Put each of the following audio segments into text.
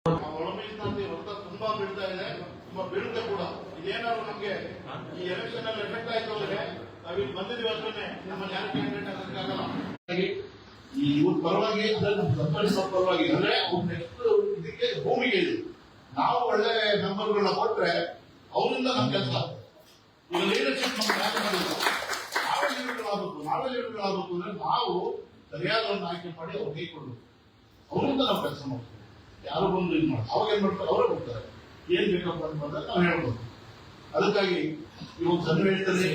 ಒಳಮೀಸಲಾತಿ ಹೊರತ ತುಂಬಾ ಬೀಳ್ತಾ ಇದೆ, ತುಂಬಾ ಬೀಳುತ್ತೆ ಕೂಡ. ಇದೇನಾದ್ರು ನಮ್ಗೆ ಈ ಎಲೆಕ್ಷನ್ ಅಲ್ಲಿ ಎಫೆಕ್ಟ್ ಆಯ್ತು ಅಂದ್ರೆ ನಾವಿಲ್ಲಿ ಬಂದಿದ್ದೀವಿ ಅಂದ್ರೆ ನಮ್ಮಲ್ಲಿ ಯಾರು ಕ್ಯಾಂಡಿಡೇಟ್ ಆಗೋಕ್ಕಾಗಲ್ಲ. ಈ ಇವ್ರ ಪರವಾಗಿ ಪರವಾಗಿ ಅಂದ್ರೆ ಇದಕ್ಕೆ ಭೂಮಿಗೆ ಇದೆ. ನಾವು ಒಳ್ಳೆ ಮೆಂಬರ್ಗಳನ್ನ ಕೊಟ್ರೆ ಅವರಿಂದ ನಮ್ ಕೆಲಸ. ಈಗ ಲೀಡರ್ಶಿಪ್ ನಮ್ಗೆ ಯಾಕೆ ಮಾಡಿಲ್ಲ, ನಾವೇ ಲೀಡರ್ಗಳಾಗಬೇಕು ಅಂದ್ರೆ ನಾವು ಸರಿಯಾದವನ್ನ ಆಯ್ಕೆ ಮಾಡಿ ಅವ್ರು ಕೈ ಕೊಡಬೇಕು. ಅವರಿಂದ ನಾವು ಕೆಲಸ ಮಾಡ್ತೀವಿ. ಯಾರು ಬಂದು ಇದು ಮಾಡಿ ಅವಾಗ ಏನ್ ಮಾಡ್ತಾರೆ, ಅವರೇ ಹೋಗ್ತಾರೆ. ಏನ್ ಬೇಕಪ್ಪ ಅಂತ ಬಂದಾಗ ನಾವು ಹೇಳ್ಬೋದು. ಅದಕ್ಕಾಗಿ ಇವಾಗ ಸನ್ನಿವೇಶದಲ್ಲಿ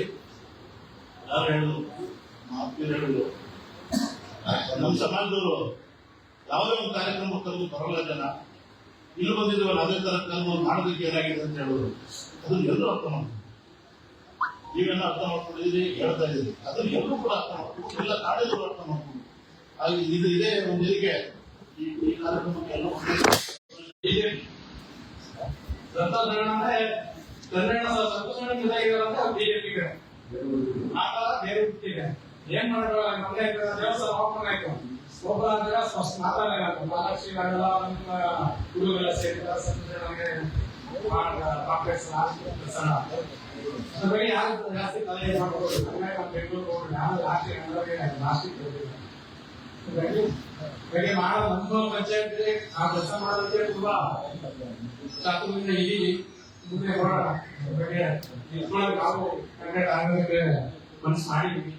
ಯಾರು ಹೇಳುದು, ಮಾತಿನ ಹೇಳುದು, ನಮ್ಮ ಸಮಾಜದವರು ಯಾವುದೇ ಒಂದು ಕಾರ್ಯಕ್ರಮ ಕರೆದು ಬರಲ್ಲ ಜನ. ಇಲ್ಲಿ ಬಂದಿದ್ದೀವಲ್ಲ ಅದೇ ತರ ಕರೆದು ಮಾಡೋದಕ್ಕೆ ಏನಾಗಿದೆ ಅಂತ ಹೇಳೋದು, ಅದನ್ನ ಎಲ್ಲರೂ ಅರ್ಥ ಮಾಡ್ತೀವಿ. ನೀವೆಲ್ಲ ಅರ್ಥ ಮಾಡ್ಕೊಂಡಿದ್ದೀರಿ, ಹೇಳ್ತಾ ಇದ್ದೀರಿ, ಅದನ್ನ ಎಲ್ಲರೂ ಕೂಡ ಅರ್ಥ ಮಾಡ್ಕೊಂಡು ಎಲ್ಲ ಕಾಲೇಜರು ಅರ್ಥ ಮಾಡ್ಕೊಂಡು ಹಾಗೆ ಇದು ಇದೇ ಒಂದು ಇದಕ್ಕೆ ಈ ಕಾರ್ಯಕ್ರಮಕ್ಕೆ ಎಲ್ಲ ಬಿಜೆಪಿಗೆ ಏನ್ ಮಾಡಿದ್ರು ದೇವಸ್ಥಾನ ಓಪನ್ ಆಯ್ತು. ಓಪನ್ ಆದಾಗ ಫಸ್ಟ್ ಮಾತಾಡಲಾಗ ಮಹಾಲಕ್ಷ್ಮಿಗಳೆಲ್ಲ ನಮ್ಮ ಹುಡುಗರೆಲ್ಲ ಸೇರಿದ್ದಾರೆ. ಕಾಂಪ್ಲೆಕ್ಸ್ ಅದ್ರ ಬಗ್ಗೆ ಯಾರು ಜಾಸ್ತಿ ತಲೆ ಮಾಡ್ಬೋದು. ಬೆಂಗಳೂರು ಬೆಳಗ್ಗೆ ಮಾಡೋ ನಮ್ಮ ಪಂಚಾಯತ್ ಆ ಕೆಲಸ ಮಾಡೋದಕ್ಕೆ ತುಂಬಾ ಚಾತುರ್ಯದಿಂದ ಇದೀವಿ. ಮುಂದೆ ಬರೋಣ ಬೆಳಗ್ಗೆ ನಿಂತ್ಕೊಳ್ಳೋಕೆ ನಾವು ಕ್ಯಾಂಡಿಡೇಟ್ ಆಗೋದಕ್ಕೆ ಮನಸ್ಸು ಮಾಡಿದ್ವಿ.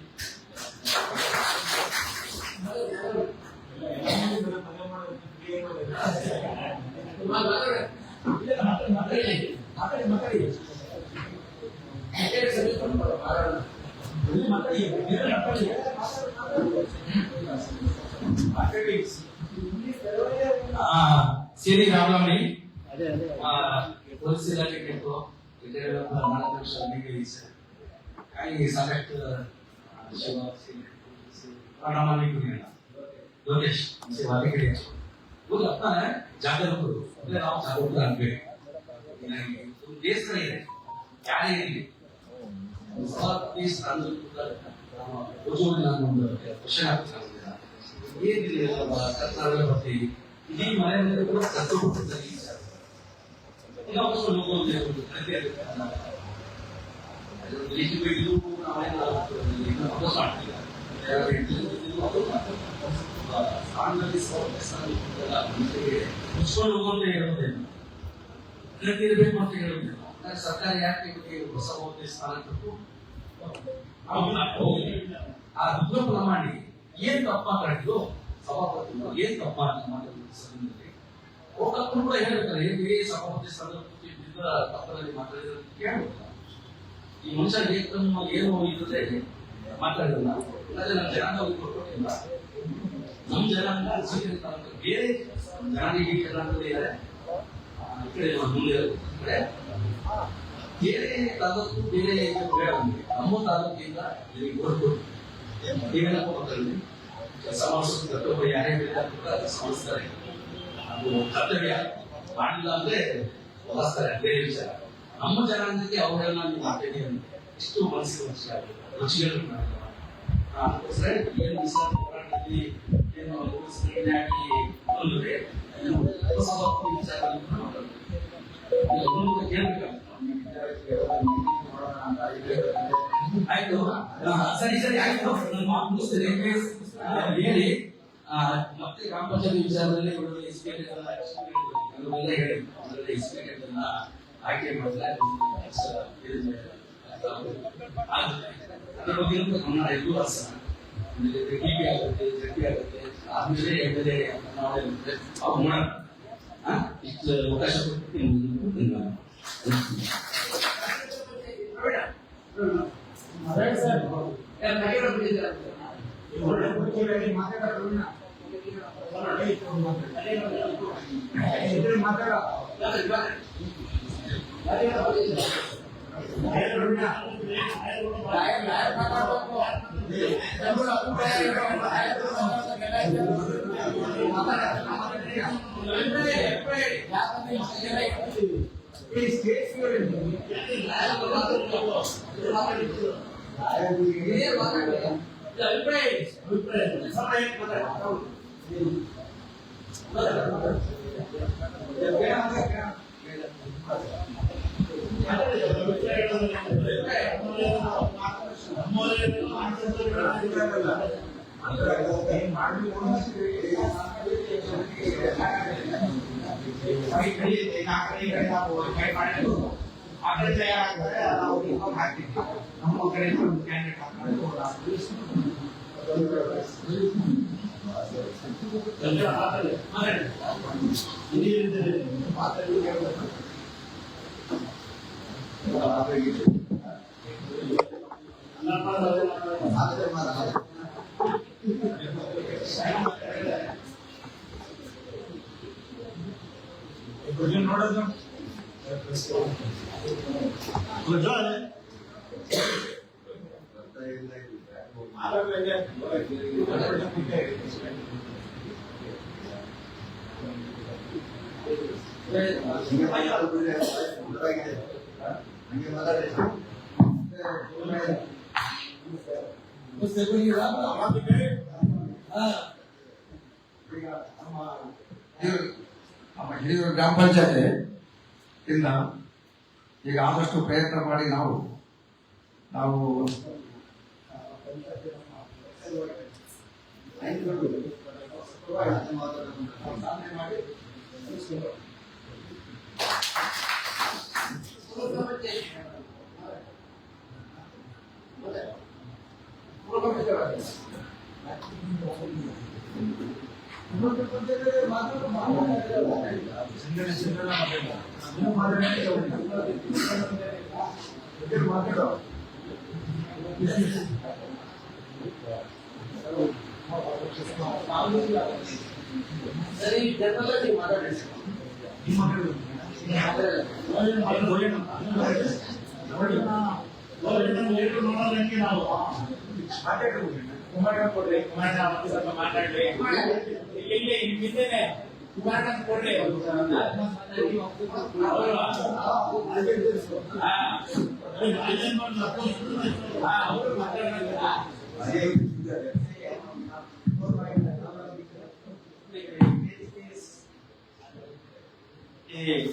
ಸಿರಿ ರಾಮಲಮಣಿ ಪೊಲೀಸ್ ಇಲಾಖೆ ಬೇಕು ಲೋಕೇಶ್ अपना ಜಾಗರೂಕರು ಅಂದ್ರೆ ನಾವು ಜಾಗರೂಕ ಆಗ್ಬೇಕು. ದೇಶಗಳಿದೆ ಯಾರೇ ಇರಲಿ ಒಂದು ಕ್ವಶನ್ ಆಗ್ತದೆ. ಏನಿಲ್ಲ ಕರ್ನಾಟಕದ ಬಗ್ಗೆ ಇಡೀ ಮನೆಯಲ್ಲಿ ಕೂಡ ಕಷ್ಟಪಟ್ಟಿದ್ದಾರೆ. ಮುಚ್ಕೊಂಡು ಹೋಗೋದೇ ಇರೋದೇನು ಇರಬೇಕು ಅಂತ ಹೇಳುತ್ತೇನೆ. ಸರ್ಕಾರ ಯಾಕೆ ಹೊಸ ಹೋಗಿ ಸ್ಥಾನ ಕೊಟ್ಟು ಆ ರುದ್ರಪುರ ಮಾಡಿ ಏನ್ ತಪ್ಪ ಮಾಡಿದ್ರು ಸಭಾಪತಿ ಏನ್ ತಪ್ಪ ಹೋಗಕ್ಕೂ ಕೂಡ ಹೇಳ್ತಾರೆ. ಏನ್ರಿ ಸಭಾಪತಿ ಸ್ಥಾನದಿಂದ ತಪ್ಪದಲ್ಲಿ ಮಾತಾಡಿದ್ರೆ ಕೇಳಬೇಕು. ಈ ಮನುಷ್ಯ ಏನು ಇಲ್ಲದೆ ಮಾತಾಡಿಲ್ಲ. ಅದೇ ನಮ್ಮ ಜನಾಂಗ ಕೊಟ್ಟಿಲ್ಲ. ನಮ್ಮ ಜನಾಂಗ ಬೇರೆ ಜನಾಂಗ ಜನಾಂಗದಲ್ಲಿ ಇದ್ದಾರೆ. ಮುಂದೆ ಬೇರೆ ತಾಲೂಕು ಬೇರೆ ಬೇಡ. ನಮ್ಮ ತಾಲೂಕಿಂದ ನೀವೆಲ್ಲ ಹೋಗ್ತಾರೆ ಸಮಾವೇಶ ಕರ್ತವ್ಯ ಯಾರೇ ಬೇಕಾದ್ರೂ ಸಮಾಲಿಸ್ತಾರೆ. ಅದು ಕರ್ತವ್ಯ ಮಾಡಿಲ್ಲ ಅಂದ್ರೆ ಹೊಲಿಸ್ತಾರೆ, ಬೇರೆ ವಿಚಾರ. ನಮ್ಮ ಜನಾಂಗಕ್ಕೆ ಅವರೆಲ್ಲ ನೀವು ಮಾತಾಡಿ ಅಂದ್ರೆ ಎಷ್ಟು ಮನಸ್ಸಿಗೆ ರುಚಿಗಳು ಏನು ಹೋರಾಟದಲ್ಲಿ ಏನು ಆಯ್ತು. ಸರಿ ಸರಿ ಆಯ್ತು, ಹೇಳಿ. ಮತ್ತೆ ಗ್ರಾಮ ಪಂಚಾಯತ್ ವಿಚಾರದಲ್ಲಿ ಆಯ್ಕೆ ಮಾಡಿದ್ರೆ ಅದ್ರ ಬಗ್ಗೆ ಗಮನ ಎಲ್ಲೂ ಟಿವಿ ಆಗುತ್ತೆ, ಜಡ್ಪಿ ಆಗುತ್ತೆ, ಆದ್ಮೇಲೆ ಎಮ್ಮೆಲ್ಯೆ ಅವ್ರು ಮಾಡೋಣ. ಇಷ್ಟು ಅವಕಾಶ ಕೊಟ್ಟು ಕಡೆ ತಯಾರಾಗ್ತಾರೆ ನಾವು ಹಾಕ್ತಿದ್ವಿ ನಮ್ಮ ಕಡೆ ಕ್ಯಾಂಡಿಡೇಟ್ ನೋಡೋದು ಹಿರಿಯೂರು ಗ್ರಾಮ ಪಂಚಾಯತಿ ಇಂದ ಈಗ ಆದಷ್ಟು ಪ್ರಯತ್ನ ಮಾಡಿ ನಾವು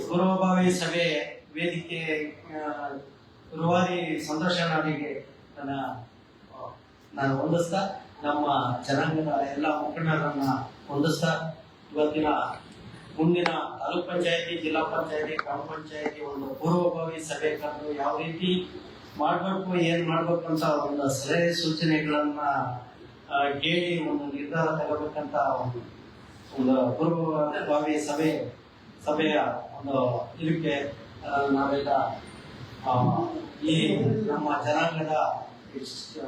ಪೂರ್ವಭಾವಿ ಸಭೆ ವೇದಿಕೆ ರೂವಾರಿ ಸಂದರ್ಶನರಿಗೆ ನಾನು ಹೊಂದಿಸ್ತಾ ನಮ್ಮ ಜನಾಂಗದ ಎಲ್ಲ ಮುಖಂಡರನ್ನ ಹೊಂದಿಸ್ತಾ ಇವತ್ತಿನ ಮುಂದಿನ ತಾಲೂಕ್ ಪಂಚಾಯತಿ ಜಿಲ್ಲಾ ಪಂಚಾಯತಿ ಗ್ರಾಮ ಪಂಚಾಯತಿ ಒಂದು ಪೂರ್ವಭಾವಿ ಸಭೆ ಕರೆದು ಯಾವ ರೀತಿ ಮಾಡ್ಬೇಕು ಏನ್ ಮಾಡ್ಬೇಕು ಅಂತ ಒಂದು ಸಲಹೆ ಸೂಚನೆಗಳನ್ನ ಕೇಳಿ ಒಂದು ನಿರ್ಧಾರ ತಗೋಬೇಕಂತ ಒಂದು ಪೂರ್ವಭಾವಿ ಸಭೆಯ ಒಂದು ಇದಕ್ಕೆ ನಾವೆಲ್ಲ ಈ ನಮ್ಮ ಜನಾಂಗದ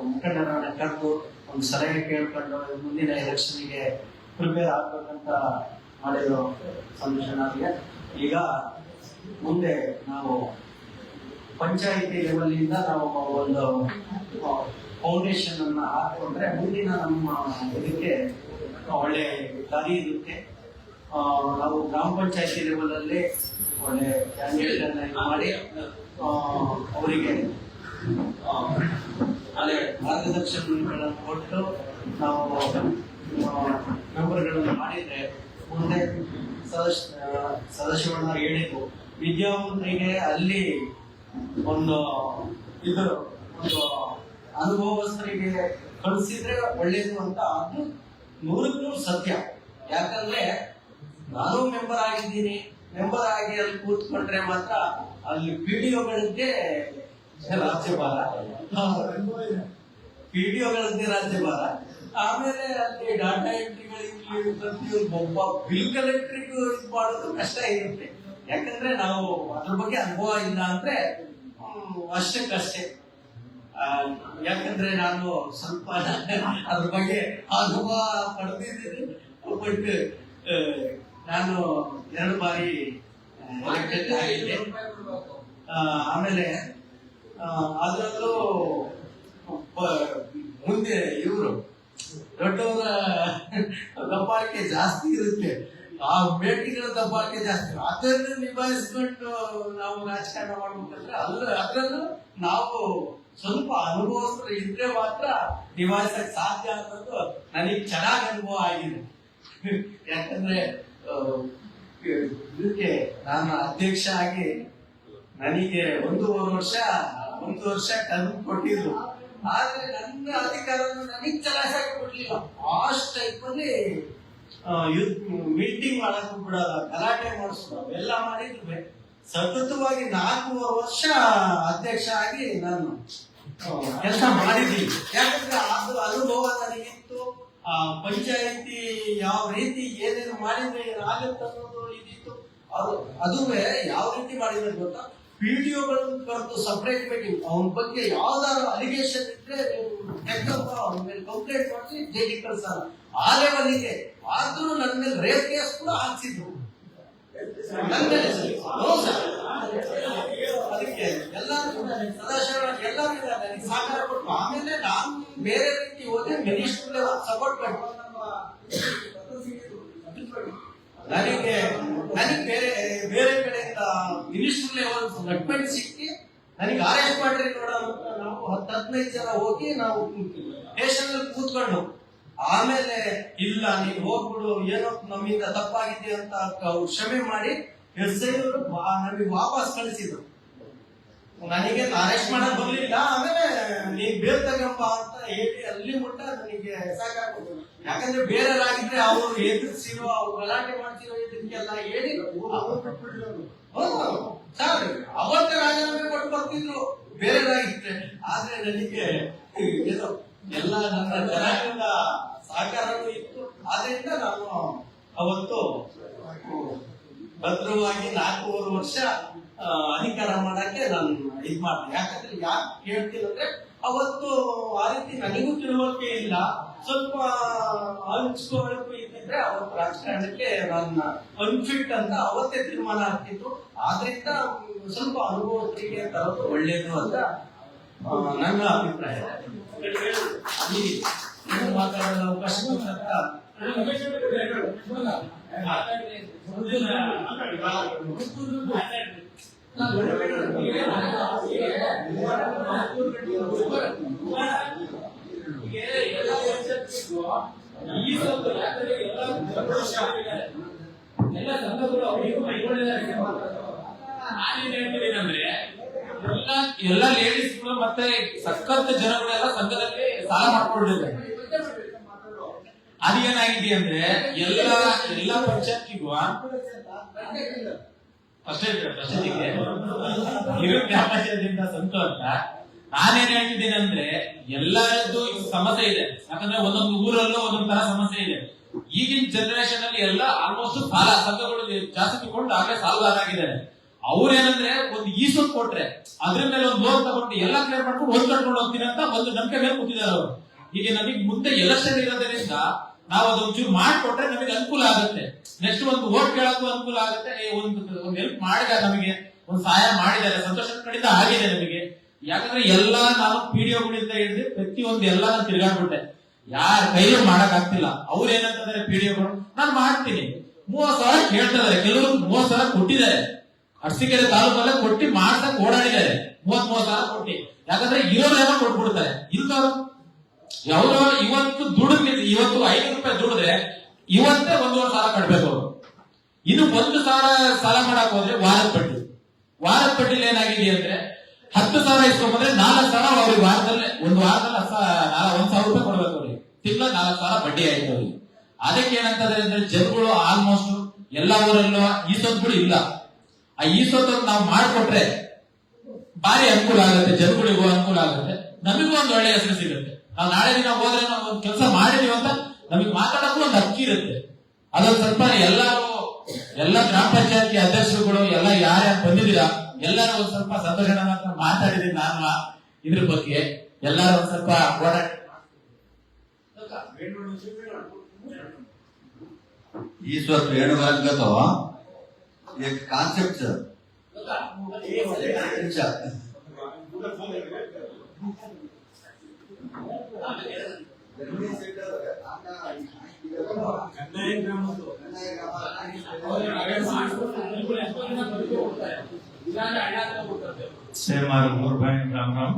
ಮುಖಂಡರನ್ನ ಕರೆದು ಒಂದು ಸಲಹೆ ಕೇಳ್ಕೊಂಡು ಮುಂದಿನ ಎಲೆಕ್ಷನ್ಗೆ ಪ್ರಿಪೇರ್ ಆಗ್ಬೇಕಂತ ಮಾಡಿರೋ ಸಂದರ್ಶನಕ್ಕೆ ಈಗ ಮುಂದೆ ನಾವು ಪಂಚಾಯಿತಿ ಲೆವೆಲ್ ಇಂದ ನಾವು ಒಂದು ಫೌಂಡೇಶನ್ ಅನ್ನ ಹಾಕೊಂಡ್ರೆ ಮುಂದಿನ ನಮ್ಮ ಇದಕ್ಕೆ ಒಳ್ಳೆ ದಾರಿ ಇರುತ್ತೆ. ನಾವು ಗ್ರಾಮ ಪಂಚಾಯತಿ ಲೆವೆಲ್ ಅಲ್ಲಿ ಒಳ್ಳೆ ಕ್ಯಾಂಡಿಡೇಟ್ ಅನ್ನ ಇದು ಮಾಡಿ ಅವರಿಗೆ ಅಲ್ಲೇ ಮಾರ್ಗದರ್ಶನಗಳನ್ನು ಕೊಟ್ಟು ನಾವು ಮೆಂಬರ್ಗಳನ್ನು ಮಾಡಿದ್ರೆ ಮುಂದೆ ಸದಾಶಿವಣ್ಣ ಹೇಳಿದ್ರು ವಿದ್ಯಾವಂತರಿಗೆ ಅಲ್ಲಿ ಒಂದು ಅನುಭವಸ್ಥರಿಗೆ ಕಳಿಸಿದ್ರೆ ಒಳ್ಳೇದು ಅಂತ ಅದು 100% ಸತ್ಯ. ಯಾಕಂದ್ರೆ ನಾನು ಮೆಂಬರ್ ಆಗಿದ್ದೀನಿ, ಮೆಂಬರ್ ಆಗಿ ಅಲ್ಲಿ ಕೂತ್ಕೊಂಡ್ರೆ ಮಾತ್ರ ಅಲ್ಲಿ ಪಿಡಿಒಗಳಿಗೆ ರಾಜ್ಯಭಾರ, ರಾಜ್ಯಭಾರ. ಆಮೇಲೆ ಅಲ್ಲಿ ಡಾಟಾ ಎಂಟ್ರಿಗಳಿಗೆ ಪ್ರತಿಯೊಬ್ಬ ಒಬ್ಬ ಬಿಲ್ ಕಲೆಕ್ಟ್ರಿಗೂ ಇದು ಮಾಡೋದು ಕಷ್ಟ ಇರುತ್ತೆ. ಯಾಕಂದ್ರೆ ನಾವು ಅದ್ರ ಬಗ್ಗೆ ಅನುಭವ ಇಲ್ಲ ಅಂದ್ರೆ ಅಷ್ಟಕ್ಕಷ್ಟೇ. ಯಾಕಂದ್ರೆ ನಾನು ಸ್ವಲ್ಪ ಅದ್ರ ಬಗ್ಗೆ ಅನುಭವ ಪಡೆದಿದ್ದೀನಿ. ಬಟ್ ನಾನು 2 ಬಾರಿ ಎಲೆಕ್ಟೆಡ್ ಆಗಿದ್ದೆ. ಆಮೇಲೆ ಅದರಲ್ಲೂ ಮುಂದೆ ಇವರು ದೊಡ್ಡವರ ದಬ್ಬಾಳಿಕೆ ಜಾಸ್ತಿ ಇರುತ್ತೆ, ಆ ಭೇಟಿಗಳ ದಬ್ಬಾಳಿಕೆ ಜಾಸ್ತಿ. ಅದನ್ನು ನಿಭಾಯಿಸ್ಕೊಂಡು ನಾವು ರಾಜಕಾರಣ ಮಾಡ್ಬೇಕಂದ್ರೆ ಅದರಲ್ಲೂ ನಾವು ಸ್ವಲ್ಪ ಅನುಭವಸ್ಥರು ಇದ್ರೆ ಮಾತ್ರ ನಿಭಾಯಿಸಕ್ ಸಾಧ್ಯ ಅನ್ನೋದು ನನಗೆ ಚೆನ್ನಾಗಿ ಅನುಭವ ಆಗಿದೆ. ಯಾಕಂದ್ರೆ ಇದಕ್ಕೆ ನಾನು ಅಧ್ಯಕ್ಷ ಆಗಿ ನನಗೆ 1 ವರ್ಷ ಟರ್ಮ್ ಕೊಟ್ಟಿದ್ರು. ಆದ್ರೆ ನನ್ನ ಅಧಿಕಾರವನ್ನು ನನಗೆ ಚಲಾಯಿಸಕ್ಕೆ ಕೊಡ್ಲಿಲ್ಲ. ಅಷ್ಟು ಟೈಪಲ್ಲಿ ಮೀಟಿಂಗ್ ಮಾಡಕ್ ಬಿಡಲ್ಲ, ಗಲಾಟೆ ಮಾಡಿಸೋದು ಅವೆಲ್ಲ ಮಾಡಿದ್ವಿ. ಸತತವಾಗಿ 4 ವರ್ಷ ಅಧ್ಯಕ್ಷ ಆಗಿ ನಾನು ಕೆಲಸ ಮಾಡಿದ್ದೀನಿ. ಯಾಕಂದ್ರೆ ಅದು ಅನುಭವ ನನಗಿತ್ತು. ಪಂಚಾಯತಿ ಯಾವ ರೀತಿ ಏನೇನು ಮಾಡಿದ್ರೆ ಏನಾಗುತ್ತೆ ಅನ್ನೋದು ಇದಿತ್ತು. ಅದುವೇ ಯಾವ ರೀತಿ ಮಾಡಿದ್ರೆ ಗೊತ್ತಾ, ವಿಡಿಯೋಗಳನ್ನು ಕರೆದು ಸಪರೇಟ್ ಮೀಟಿಂಗ್, ಅವನ ಬಗ್ಗೆ ಯಾವ್ದಾದ್ರು ಅಲಿಗೇಷನ್ ಇದ್ರೆ ಅವನ ಮೇಲೆ ಕಂಪ್ಲೇಂಟ್ ಮಾಡಿ ಜೈಲಿಗೆ ಕಳ್ಸಾರ ಆ ಲೆವೆಲ್ಗೆ. ಆದ್ರೂ ನನ್ನ ಮೇಲೆ ರೇಪ್ ಕೇಸ್ ಕೂಡ ಹಾಕ್ಸಿದ್ರು ನನ್ನ ಮೇಲೆ. ಅದಕ್ಕೆ ಎಲ್ಲರೂ ನನಗೆ ಸಹಕಾರ ಕೊಟ್ಟು ಆಮೇಲೆ ನಾನು ಬೇರೆ ರೀತಿ ಹೋದೆ. ಮಿನಿಸ್ಟರ್ ಲೆವೆಲ್ ಸಪೋರ್ಟ್ ಮಾಡಿ ನನಗೆ ಬೇರೆ ಕಡೆಯಿಂದ ಮಿನಿಸ್ಟರ್ ಲೆವೆಲ್ ಗಟ್ಮೆಂಟ್ ಸಿಕ್ಕಿ ನನಗೆ ಅರೆಸ್ಟ್ ಮಾಡ್ರಿ ನೋಡೋಣ ಅಂತ ನಾವು 10-15 ಜನ ಹೋಗಿ ನಾವು ಸ್ಟೇಷನ್ ಅಲ್ಲಿ ಕೂತ್ಕೊಂಡು, ಆಮೇಲೆ ಇಲ್ಲ ನೀನ್ ಹೋಗ್ಬಿಡು, ಏನೋ ನಮ್ಮಿಂದ ತಪ್ಪಾಗಿದೆ ಅಂತ ಕ್ಷಮೆ ಮಾಡಿ SI ಅವರು ನಮಗೆ ವಾಪಸ್ ಕಳಿಸಿದ್ರು. ನನಗೆ ಅರೆಸ್ಟ್ ಮಾಡಕ್ ಬರ್ಲಿಲ್ಲ. ಆಮೇಲೆ ನೀನ್ ಬೇರೆ ತಗಂಬ ಅಂತ ಹೇಳಿ ಅಲ್ಲಿ ಮುಟ್ಟ ನನಗೆ ಸಾಕಾಗ್ಬೋದು. ಯಾಕಂದ್ರೆ ಬೇರೆಯವರಾಗಿದ್ರೆ ಅವರು ಎದುರಿಸಿರೋ, ಅವ್ರು ಗಲಾಟೆ ಮಾಡ್ತಿರೋ ಇದಕ್ಕೆಲ್ಲ ಹೇಳಿ ಅವತ್ತೇ ರಾಜೀನಾಮೆ ಕೊಟ್ಟು ಬರ್ತಿದ್ರು ಬೇರೆಯವರಾಗಿದ್ರೆ. ಆದ್ರೆ ನನಗೆ ಏನೋ ಎಲ್ಲ ನನ್ನ ಜನರಿಂದ ಸಹಕಾರವೂ ಇತ್ತು. ಆದ್ರಿಂದ ನಾನು ಅವತ್ತು ಭದ್ರವಾಗಿ 4 ವರ್ಷ ಅಧಿಕಾರ ಮಾಡಕ್ಕೆ ನಾನು ಇದ್ ಮಾಡ್ತೀನಿ. ಯಾಕಂದ್ರೆ ಯಾಕೆ ಹೇಳ್ತೀನಿ ಅಂದ್ರೆ, ಅವತ್ತು ಆ ರೀತಿ ನನಗೂ ತಿಳುವಳಿಕೆ ಇಲ್ಲ, ಸ್ವಲ್ಪ ಹಂಚ್ಕೊಳ್ಳಕ್ಕೂ ಇದ್ದಿದ್ರೆ ಅವತ್ತು ರಾಜಕಾರಣಕ್ಕೆ ನನ್ನ ಅನ್ಫಿಟ್ ಅಂತ ಅವತ್ತೇ ತೀರ್ಮಾನ ಆಗ್ತಿತ್ತು. ಆದ್ರಿಂದ ಸ್ವಲ್ಪ ಅನುಭವಕ್ಕೆ ತರೋದು ಒಳ್ಳೇದು ಅಂತ ನನ್ನ ಅಭಿಪ್ರಾಯ. ಮಾತಾಡಲು ಅವಕಾಶ ಎಲ್ಲ ಸಂಘಗಳು ಅವರಿಗೂ ಕೈಗೊಂಡಿದ್ದಾರೆ. ನಾನೇನ್ ಹೇಳ್ತೀನಿ ಅಂದ್ರೆ, ಎಲ್ಲ ಲೇಡೀಸ್ಗಳು ಮತ್ತೆ ಸಖತ್ ಜನಗಳೆಲ್ಲ ಸಂಘದಲ್ಲಿ ಸಾಲ ಮಾಡ್ಕೊಂಡಿದ್ದಾರೆ. ಅದೇನಾಗಿದೆ ಅಂದ್ರೆ ಎಲ್ಲ ಪಂಚಾಯತಿಗೂ ಅಷ್ಟೇ ಗ್ರಾಮ ಪಂಚಾಯತಿಯಿಂದ ಸಂತು ಅಂತ ನಾನೇನ್ ಹೇಳ್ತಿದ್ದೇನೆ ಅಂದ್ರೆ, ಎಲ್ಲರದ್ದು ಸಮಸ್ಯೆ ಇದೆ. ಯಾಕಂದ್ರೆ ಒಂದೊಂದು ಊರಲ್ಲೂ ಒಂದೊಂದ್ ತರ ಸಮಸ್ಯೆ ಇದೆ. ಈಗಿನ ಜನರೇಷನ್ ಅಲ್ಲಿ ಎಲ್ಲ ಆಲ್ಮೋಸ್ಟ್ ಸಾಲ ಸಂಘಗಳು ಜಾಸ್ತಿ ತಗೊಂಡು ಆಗಲೇ ಸಾಲಗಾರಾಗಿದ್ದಾರೆ. ಅವ್ರೇನಂದ್ರೆ ಒಂದು ಈಸೊಂದು ಕೊಟ್ರೆ ಅದ್ರ ಮೇಲೆ ಒಂದು ಲೋನ್ ತಗೊಂಡು ಎಲ್ಲ ಕ್ಲಿಯರ್ ಮಾಡ್ಕೊಂಡು ಒಂದ್ ಕಟ್ಕೊಂಡು ಹೋಗ್ತೀನಿ ಅಂತ ಒಂದು ನಂಬಿಕೆ ಮೇಲೆ ಕೂತಿದ್ದಾರೆ ಅವರು. ಈಗ ನಮಗೆ ಮುಂದೆ ಎಲೆಕ್ಷನ್ ಇರೋದ್ರಿಂದ ನಾವು ಅದೊಂಚೂರು ಮಾಡಿಕೊಟ್ರೆ ನಮಗೆ ಅನುಕೂಲ ಆಗುತ್ತೆ. ನೆಕ್ಸ್ಟ್ ಒಂದು ವೋಟ್ ಕೇಳಕ್ಕೂ ಅನುಕೂಲ ಆಗುತ್ತೆ. ಒಂದು ಹೆಲ್ಪ್ ಮಾಡಿದ್ದಾರೆ, ನಮಗೆ ಒಂದು ಸಹಾಯ ಮಾಡಿದ್ದಾರೆ, ಸಂತೋಷ ಕಡೆಯಿಂದ ಆಗಿದೆ ನಮಗೆ. ಯಾಕಂದ್ರೆ ಎಲ್ಲಾ ನಾನು PDOಗಳಿಂದ ಹಿಡಿದು ಪ್ರತಿಯೊಂದು ಎಲ್ಲ ನಾನು ತಿರ್ಗಾಡ್ಬಿಟ್ಟೆ. ಯಾರ ಕೈಲೂ ಮಾಡಕ್ ಆಗ್ತಿಲ್ಲ. ಅವ್ರು ಏನಂತಂದ್ರೆ PDOಗಳು ನಾನು ಮಾಡ್ತೀನಿ 30,000 ಕೇಳ್ತಿದ್ದಾರೆ, ಕೆಲವರು 30,000 ಕೊಟ್ಟಿದ್ದಾರೆ. ಅರಸೀಕೆರೆ ತಾಲೂಕಲ್ಲೇ ಕೊಟ್ಟಿ ಮಾಡ್ಸಕ್ ಓಡಾಡಿದ್ದಾರೆ 33,000 ಕೊಟ್ಟಿ. ಯಾಕಂದ್ರೆ ಇರೋರೇನೋ ಕೊಟ್ಬಿಡ್ತಾರೆ. ಇಲ್ದವ್ರು ಯಾವ್ದೋ ಇವತ್ತು ದುಡಿದ್ರೆ, ಇವತ್ತು 500 ರೂಪಾಯಿ ದುಡಿದ್ರೆ ಇವತ್ತೇ 1,500 ಕಟ್ಬೇಕು ಅವರು. ಇನ್ನು 1,000 ಸಾಲ ಮಾಡಕ್ ಹೋದ್ರೆ ವಾರದ ಪಟ್ಟಿಲಿ ಏನಾಗಿದೆ ಅಂದ್ರೆ 10,000 ಇಸ್ಕೊಂಡ್ಬಂದ್ರೆ 4,000 ಅವ್ರಿಗೆ ವಾರದಲ್ಲಿ 1,000 ರೂಪಾಯಿ ಕೊಡ್ಬೇಕು ಅವ್ರಿಗೆ. ತಿಂಗಳ 4,000 ಬಡ್ಡಿ ಆಯ್ತು ಅವ್ರಿಗೆ. ಅದಕ್ಕೆ ಏನಂತಂದ್ರೆ ಅಂದ್ರೆ ಜನಗಳು ಆಲ್ಮೋಸ್ಟ್ ಎಲ್ಲಾ ಊರಲ್ಲೂ ಈಸೊತ್ತುಗಳು ಇಲ್ಲ. ಆ ಈಸೊತ್ತನ್ನು ನಾವು ಮಾಡಿಕೊಟ್ರೆ ಭಾರಿ ಅನುಕೂಲ ಆಗುತ್ತೆ, ಜನಗಳಿಗೂ ಅನುಕೂಲ ಆಗುತ್ತೆ, ನಮಗೂ ಒಂದು ಒಳ್ಳೆ ಹೆಸರು ಸಿಗುತ್ತೆ. ನಾವು ನಾಳೆ ದಿನ ಹೋದ್ರೆ ನಾವು ಒಂದು ಕೆಲಸ ಮಾಡಿದೀವಿ ಅಂತ ನಮಗೆ ಮಾತಾಡಕ್ಕೂ ಒಂದು ಹಕ್ಕಿ ಇರುತ್ತೆ. ಅದೊಂದು ಸ್ವಲ್ಪ ಎಲ್ಲ ಗ್ರಾಮ ಪಂಚಾಯತಿ ಅಧ್ಯಕ್ಷರುಗಳು ಎಲ್ಲ ಯಾರ್ಯಾರು ಬಂದಿದ್ದೀರಾ ಎಲ್ಲರೂ ಒಂದ್ ಸ್ವಲ್ಪ ಸಂತೋಷ ಮಾತಾಡಿದೀನಿ ನಾನು ಇದ್ರ ಬಗ್ಗೆ. ಎಲ್ಲರೂ ಒಂದ್ ಸ್ವಲ್ಪ ಹೋರಾಟ ईश्वर वेणुगत एक कॉन्सेप्ट ರಾಮ್ ರಾಮ್.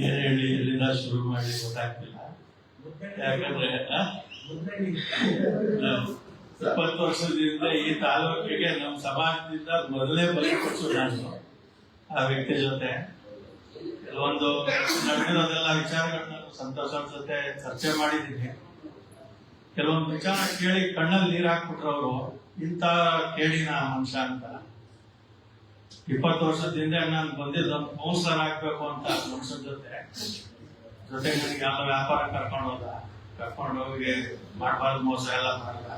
ಏನ್ ಹೇಳಿ ಎಲ್ಲಿಂದ ಶುರು ಮಾಡಿ ಗೊತ್ತಾಗ್ತಿಲ್ಲ. ಯಾಕಂದ್ರೆ 20 ವರ್ಷದಿಂದ ಈ ತಾಲೂಕಿಗೆ ನಮ್ಮ ಸಮಾಜದಿಂದ ಮೊದಲೇ ಬಲಿ ಕೊಡ್ಸು ನಾನು ಆ ವ್ಯಕ್ತಿ ಜೊತೆ. ಕೆಲವೊಂದು ನಡೆದಿರೋದೆಲ್ಲ ವಿಚಾರಗಳನ್ನ ಸಂತೋಷ್ ಅವ್ರ ಜೊತೆ ಚರ್ಚೆ ಮಾಡಿದ್ದೀನಿ. ಕೆಲವೊಂದು ವಿಚಾರ ಕೇಳಿ ಕಣ್ಣಲ್ಲಿ ನೀರು ಹಾಕ್ಬಿಟ್ರು ಅವರು, ಇಂಥ ಕೇಳಿನ ಮನುಷ್ಯ ಅಂತ. 20 ವರ್ಷದಿಂದ ನಾನು ಬಂದಿದ್ದು ಒಂದು ಕೌನ್ಸಿಲರ್ ಆಗ್ಬೇಕು ಅಂತ ಮನುಷ್ಯನ ಜೊತೆಗೆ ನನಗೆ ಎಲ್ಲ ವ್ಯಾಪಾರ ಕರ್ಕೊಂಡು ಹೋಗಿ ಮಾಡಬಾರ್ದು ಮೋಸ ಎಲ್ಲ ಮಾಡಲ್ಲ.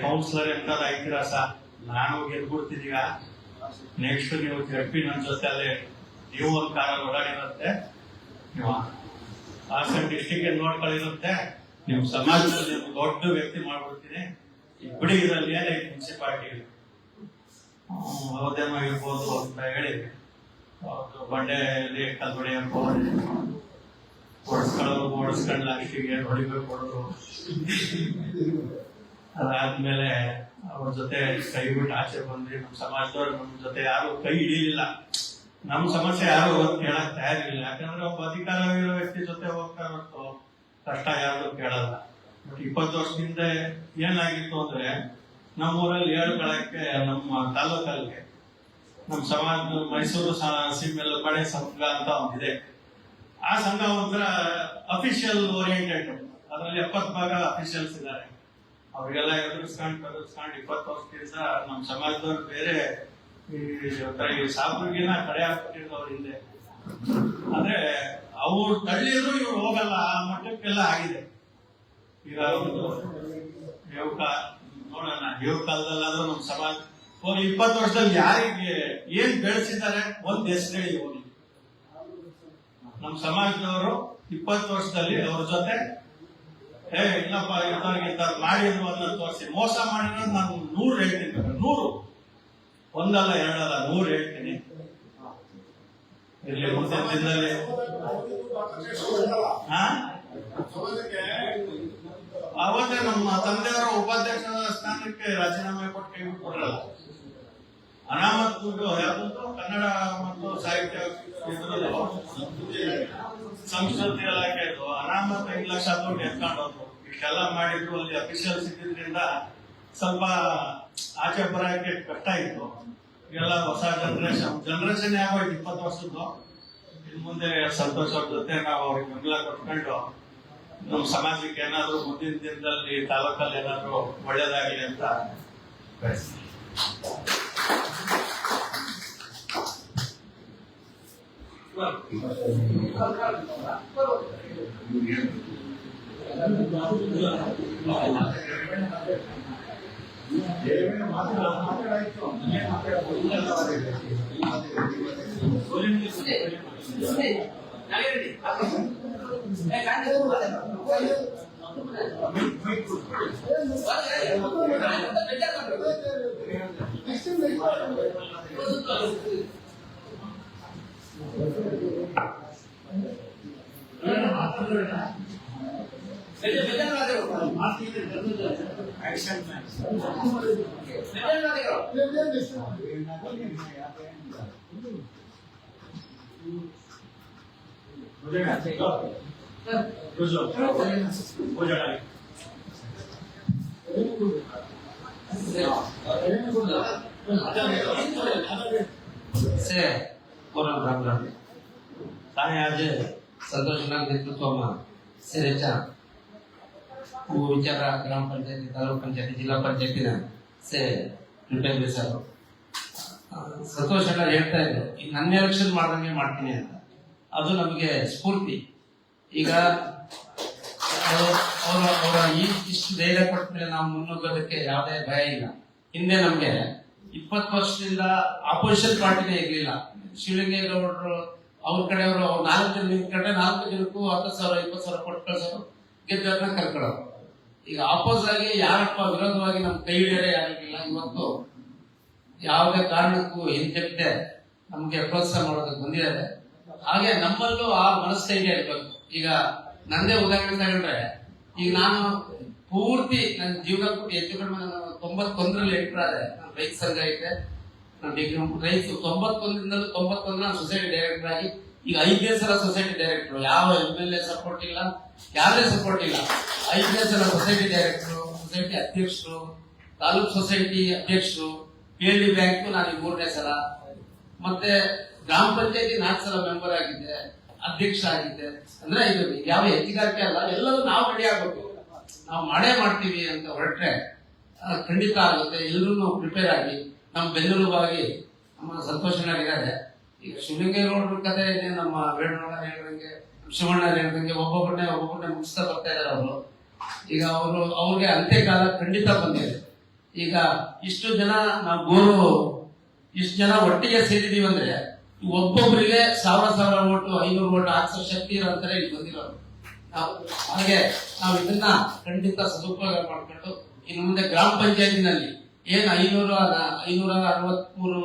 ಕೌನ್ಸಿಲರ್ ಎಂತಾದ ಐತಿರ ನಾನು ಗೆದ್ಬಿಡ್ತೀನೀಗ, ನೆಕ್ಸ್ಟ್ ನೀವು ಜಡ್ಪಿ ನನ್ನ ಜೊತೆ ಅಲ್ಲೇ ನೀವು ಒಂದು ಕಾರಲ್ಲಿ ಓಡಾಡಿರುತ್ತೆ, ನೀವು ಹಾಸನ ಡಿಸ್ಟಿಕ್ ನೋಡ್ಕೊಳ್ಳಿರುತ್ತೆ, ನಿಮ್ ಸಮಾಜದಲ್ಲಿ ದೊಡ್ಡ ವ್ಯಕ್ತಿ ಮಾಡ್ಬಿಡ್ತೀನಿ, ಬಿಡಿ ಇದರಲ್ಲಿ ಏನೈತಿ ಮುನ್ಸಿಪಾಲಿಟಿ ಅವಧೇಮ ಇರ್ಬೋದು ಅಂತ ಹೇಳಿ ಬಂಡೆಯಲ್ಲಿ ಕಲ್ಬಡಿ ಓಡಿಸ್ಕೊಂಡು ಲಾಸ್ಟಿಗೆ ಹೊಡಿಬೇಕು ಹೊಡೆದು. ಅದಾದ್ಮೇಲೆ ಅವ್ರ ಜೊತೆ ಕೈ ಬಿಟ್ಟು ಆಚೆ ಬಂದ್ರಿ. ನಮ್ಮ ಸಮಾಜದವ್ರು ನಮ್ಮ ಜೊತೆ ಯಾರು ಕೈ ಹಿಡಿಲಿಲ್ಲ, ನಮ್ಮ ಸಮಸ್ಯೆ ಯಾರು ಕೇಳಕ್ ತಯಾರಿಲ್ಲ. ಯಾಕಂದ್ರೆ ಒಬ್ಬ ಅಧಿಕಾರ ಇರೋ ವ್ಯಕ್ತಿ ಜೊತೆ ಹೋಗ್ತಾ ಇರುತ್ತೋ ಕಷ್ಟ ಯಾರು ಕೇಳಲ್ಲ. ಬಟ್ 20 ವರ್ಷದಿಂದ ಏನಾಗಿತ್ತು ಅಂದ್ರೆ ನಮ್ಮೂರಲ್ಲಿ ಹೇಳ್ಕೊಳಕ್ಕೆ ನಮ್ಮ ತಾಲೂಕಲ್ಲಿ ನಮ್ಮ ಸಮಾಜ ಮೈಸೂರು ಸಿಮ್ಮೆಲ್ ಕಡೆ ಸಂಘ ಅಂತ ಒಂದಿದೆ. ಆ ಸಂಘ ಒಂಥರ ಅಫಿಷಿಯಲ್ ಓರಿಯೆಂಟೆಡ್, ಅದರಲ್ಲಿ 70 ಭಾಗ ಅಫಿಷಿಯಲ್ಸ್ ಇದ್ದಾರೆ. ಅವ್ರಿಗೆಲ್ಲ ಎದುರಿಸ್ಕೊಂಡು 20 ವರ್ಷದಿಂದ ನಮ್ಮ ಸಮಾಜದವ್ರು ಬೇರೆ ಈ ಸಾಬ್ರಿಗಿನ ಕಡೆ ಹಾಕ್ಬಿಟ್ಟಿರೋರು ಹಿಂದೆ. ಅಂದ್ರೆ ಅವ್ರು ತಳ್ಳಿದ್ರು ಇವ್ರು ಹೋಗಲ್ಲ, ಆ ಮಟ್ಟಕ್ಕೆಲ್ಲ ಆಗಿದೆ. ಈಗ ನೋಡೋಣ, ಯುವ ಕಾಲದಲ್ಲಾದ್ರೂ ನಮ್ಮ ಸಮಾಜ 20 ವರ್ಷದಲ್ಲಿ ಯಾರಿಗೆ ಏನ್ ಬೆಳೆಸಿದ್ದಾರೆ ಒಂದ್ ಹೆಸರು ಹೇಳಿ ಹೋಗಿ. ನಮ್ಮ ಸಮಾಜದವರು 20 ವರ್ಷದಲ್ಲಿ ಅವ್ರ ಜೊತೆ ಇಲ್ಲಪ್ಪ ಇಂಥವ್ರಿಗೆ ಮಾಡಿದ್ರು ಅನ್ನೋದು ತೋರಿಸಿ, ಮೋಸ ಮಾಡಿರೋದು ನಾನು 100 ಹೇಳ್ತೀನಿ, 100 ಒಂದಲ್ಲ ಎರಡಲ್ಲ 100 ಹೇಳ್ತೀನಿ. ಇಲ್ಲಿ ಮುಂದಿನ ದಿನದಲ್ಲಿ ಅವತ್ತೇ ನಮ್ಮ ತಂದೆಯವರ ಉಪಾಧ್ಯಕ್ಷ ಸ್ಥಾನಕ್ಕೆ ರಾಜೀನಾಮೆ ಕೊಟ್ಟು ಕೈ ಬಿಟ್ಕೊಡಲ್ಲ. ಅನಾಮತ್ ಯಾವುದು ಕನ್ನಡ ಮತ್ತು ಸಾಹಿತ್ಯ ಸಂಸ್ಕೃತಿ ಇಲಾಖೆದು ಅನಾಮತ್ 5 ಲಕ್ಷ ದುಡ್ಡು ಎತ್ಕೊಂಡು ಹೋದ್ರು. ಇಷ್ಟೆಲ್ಲ ಮಾಡಿದ್ರು, ಅಲ್ಲಿ ಅಫಿಷಿಯಲ್ಸ್ ಇದ್ದಿದ್ರಿಂದ ಸ್ವಲ್ಪ ಆಚೆ ಬರೋಕೆ ಕಷ್ಟ ಇತ್ತು. ಈಗೆಲ್ಲ ಹೊಸ ಜನರೇಷನ್ ಯಾವಾಯ್ತು 20 ವರ್ಷದ್ದು. ಇನ್ ಮುಂದೆ ಸಂತೋಷ್ ಅವ್ರ ಜೊತೆ ನಾವು ಅವ್ರಿಗೆ ಬೆಂಬಲ ಕೊಟ್ಕೊಂಡು ನಮ್ಮ ಸಮಾಜಕ್ಕೆ ಏನಾದ್ರು ಮುಂದಿನ ದಿನದಲ್ಲಿ ತಾಲೂಕಲ್ಲಿ ಏನಾದ್ರು ಒಳ್ಳೇದಾಗಲಿ ಅಂತ ಬಯಸ್ತೀನಿ. संतोष नेतृत्व में सेरेचा विचार ग्राम पंचायत तालूक पंचायत जिला पंचायत से रिटर्न सर ಸಂತೋಷ ಎಲ್ಲ ಹೇಳ್ತಾ ಇದ್ರು, ಈಗ ನನ್ನ ಎಲೆಕ್ಷನ್ ಮಾಡ್ದಂಗೆ ಮಾಡ್ತೀನಿ ಅಂತ. ಅದು ನಮಗೆ ಸ್ಫೂರ್ತಿ. ಈಗ ಅವರ ಇಷ್ಟು ಧೈರ್ಯ ಕೊಟ್ಟ ಮೇಲೆ ನಾವು ಮುನ್ನುಗ್ಗೋದಕ್ಕೆ ಯಾವುದೇ ಭಯ ಇಲ್ಲ. ಹಿಂದೆ ನಮ್ಗೆ 20 ವರ್ಷದಿಂದ ಅಪೋಸಿಷನ್ ಪಾರ್ಟಿನೇ ಇರ್ಲಿಲ್ಲ. ಶಿವಲಿಂಗೇಗೌಡರು ಅವ್ರ ಕಡೆಯವರು 4 ಜನ ನಿಂತ್ಕೊಂಡ್ರೆ 4 ಜನಕ್ಕೂ 10,000 20,000 ಕೊಟ್ಟು ಕಳ್ಸೋರು, ಗೆದ್ದವ್ರನ್ನ ಕರ್ಕೊಳ್ಳೋರು. ಈಗ ಆಪೋಸ್ ಆಗಿ ಯಾರಪ್ಪ ವಿರೋಧವಾಗಿ ನಮ್ ಕೈ ಹಿಡಿಯೋರೆ ಯಾರಿಗಿಲ್ಲ. ಇವತ್ತು ಯಾವುದೇ ಕಾರಣಕ್ಕೂ ಹಿಂದೆ ನಮ್ಗೆ ಪ್ರೋತ್ಸಾಹ ಮಾಡೋದಕ್ಕೆ ಬಂದಿದ್ದಾರೆ. ಹಾಗೆ ನಮ್ಮಲ್ಲೂ ಆ ಮನಸ್ಥೈರ್ಯ ಇರ್ಬೇಕು. ಈಗ ನಂದೇ ಉದಾಹರಣೆ ತಗೊಂಡ್ರೆ, ಈಗ ನಾನು ಪೂರ್ತಿ ನನ್ನ ಜೀವನ ಹೆಚ್ಚು ಕಡಿಮೆ 91ರಲ್ಲಿ ಎಂಟರ್ ಆದ್ರೆ ನಾನು ರೈತ ಸಂಘ ಐತೆ, ರೈತ 91ರಿಂದ 91 ನಾನು ಸೊಸೈಟಿ ಡೈರೆಕ್ಟರ್ ಆಗಿ ಈಗ 5ನೇ ಸಲ ಸೊಸೈಟಿ ಡೈರೆಕ್ಟರ್. ಯಾವ MLA ಸಪೋರ್ಟ್ ಇಲ್ಲ, ಯಾರೇ ಸಪೋರ್ಟ್ ಇಲ್ಲ. 5ನೇ ಸಲ ಸೊಸೈಟಿ ಡೈರೆಕ್ಟರ್, ಸೊಸೈಟಿ ಅಧ್ಯಕ್ಷರು, ತಾಲೂಕ್ ಸೊಸೈಟಿ ಅಧ್ಯಕ್ಷರು, PLD ಬ್ಯಾಂಕ್ ನಾನು 3ನೇ ಸಲ, ಮತ್ತೆ ಗ್ರಾಮ ಪಂಚಾಯತಿ 4 ಸಲ ಮೆಂಬರ್ ಆಗಿದ್ದೆ, ಅಧ್ಯಕ್ಷ ಆಗಿದ್ದೆ. ಅಂದ್ರೆ ಇದು ಯಾವ ಹೆಚ್ಚಿಗಾರಿಕೆ ಅಲ್ಲ, ಎಲ್ಲವೂ ನಾವು ರೆಡಿ ಆಗ್ಬೇಕು. ನಾವು ಮಾಡೇ ಮಾಡ್ತೀವಿ ಅಂತ ಹೊರಟ್ರೆ ಖಂಡಿತ ಆಗುತ್ತೆ. ಎಲ್ಲರೂ ಪ್ರಿಪೇರ್ ಆಗಿ ನಮ್ಮ ಬೆನ್ನೆಲುಬಾಗಿ ನಮ್ಮ ಸಂತೋಷನಾಗಿದ್ದಾರೆ. ಈಗ ಶಿವಲಿಂಗೇಗೌಡರ ಕಥೆ ಇದೆ, ನಮ್ಮ ವೇಣುಗೌಡ ಹೇಳ್ದಂಗೆ, ಶಿವಣ್ಣ ಹೇಳ್ದಂಗೆ ಒಬ್ಬೊಬ್ಬರನ್ನೇ ಮುಗಿಸ್ತಾ ಬರ್ತಾ ಇದ್ದಾರೆ ಅವರು. ಈಗ ಅವ್ರಿಗೆ ಅಂತ್ಯಕಾಲ ಖಂಡಿತ ಬಂದಿದೆ. ಈಗ ಇಷ್ಟು ಜನ ಇಷ್ಟು ಜನ ಒಟ್ಟಿಗೆ ಸೇರಿದೀವಿ ಅಂದ್ರೆ ಒಬ್ಬೊಬ್ಬರಿಗೆ 1000 ಓಟು 500 ಓಟು ಹಾಕ್ಸೋ ಶಕ್ತಿ ಇರೋಂತಾರೆ ಇಲ್ಲಿ ಬಂದಿರೋರು. ಹಾಗೆ ನಾವು ಇದನ್ನ ಖಂಡಿತ ಸದುಪಯೋಗ ಮಾಡ್ಕೊಂಡು ಇನ್ನು ಮುಂದೆ ಗ್ರಾಮ ಪಂಚಾಯತಿನಲ್ಲಿ ಏನ್ 563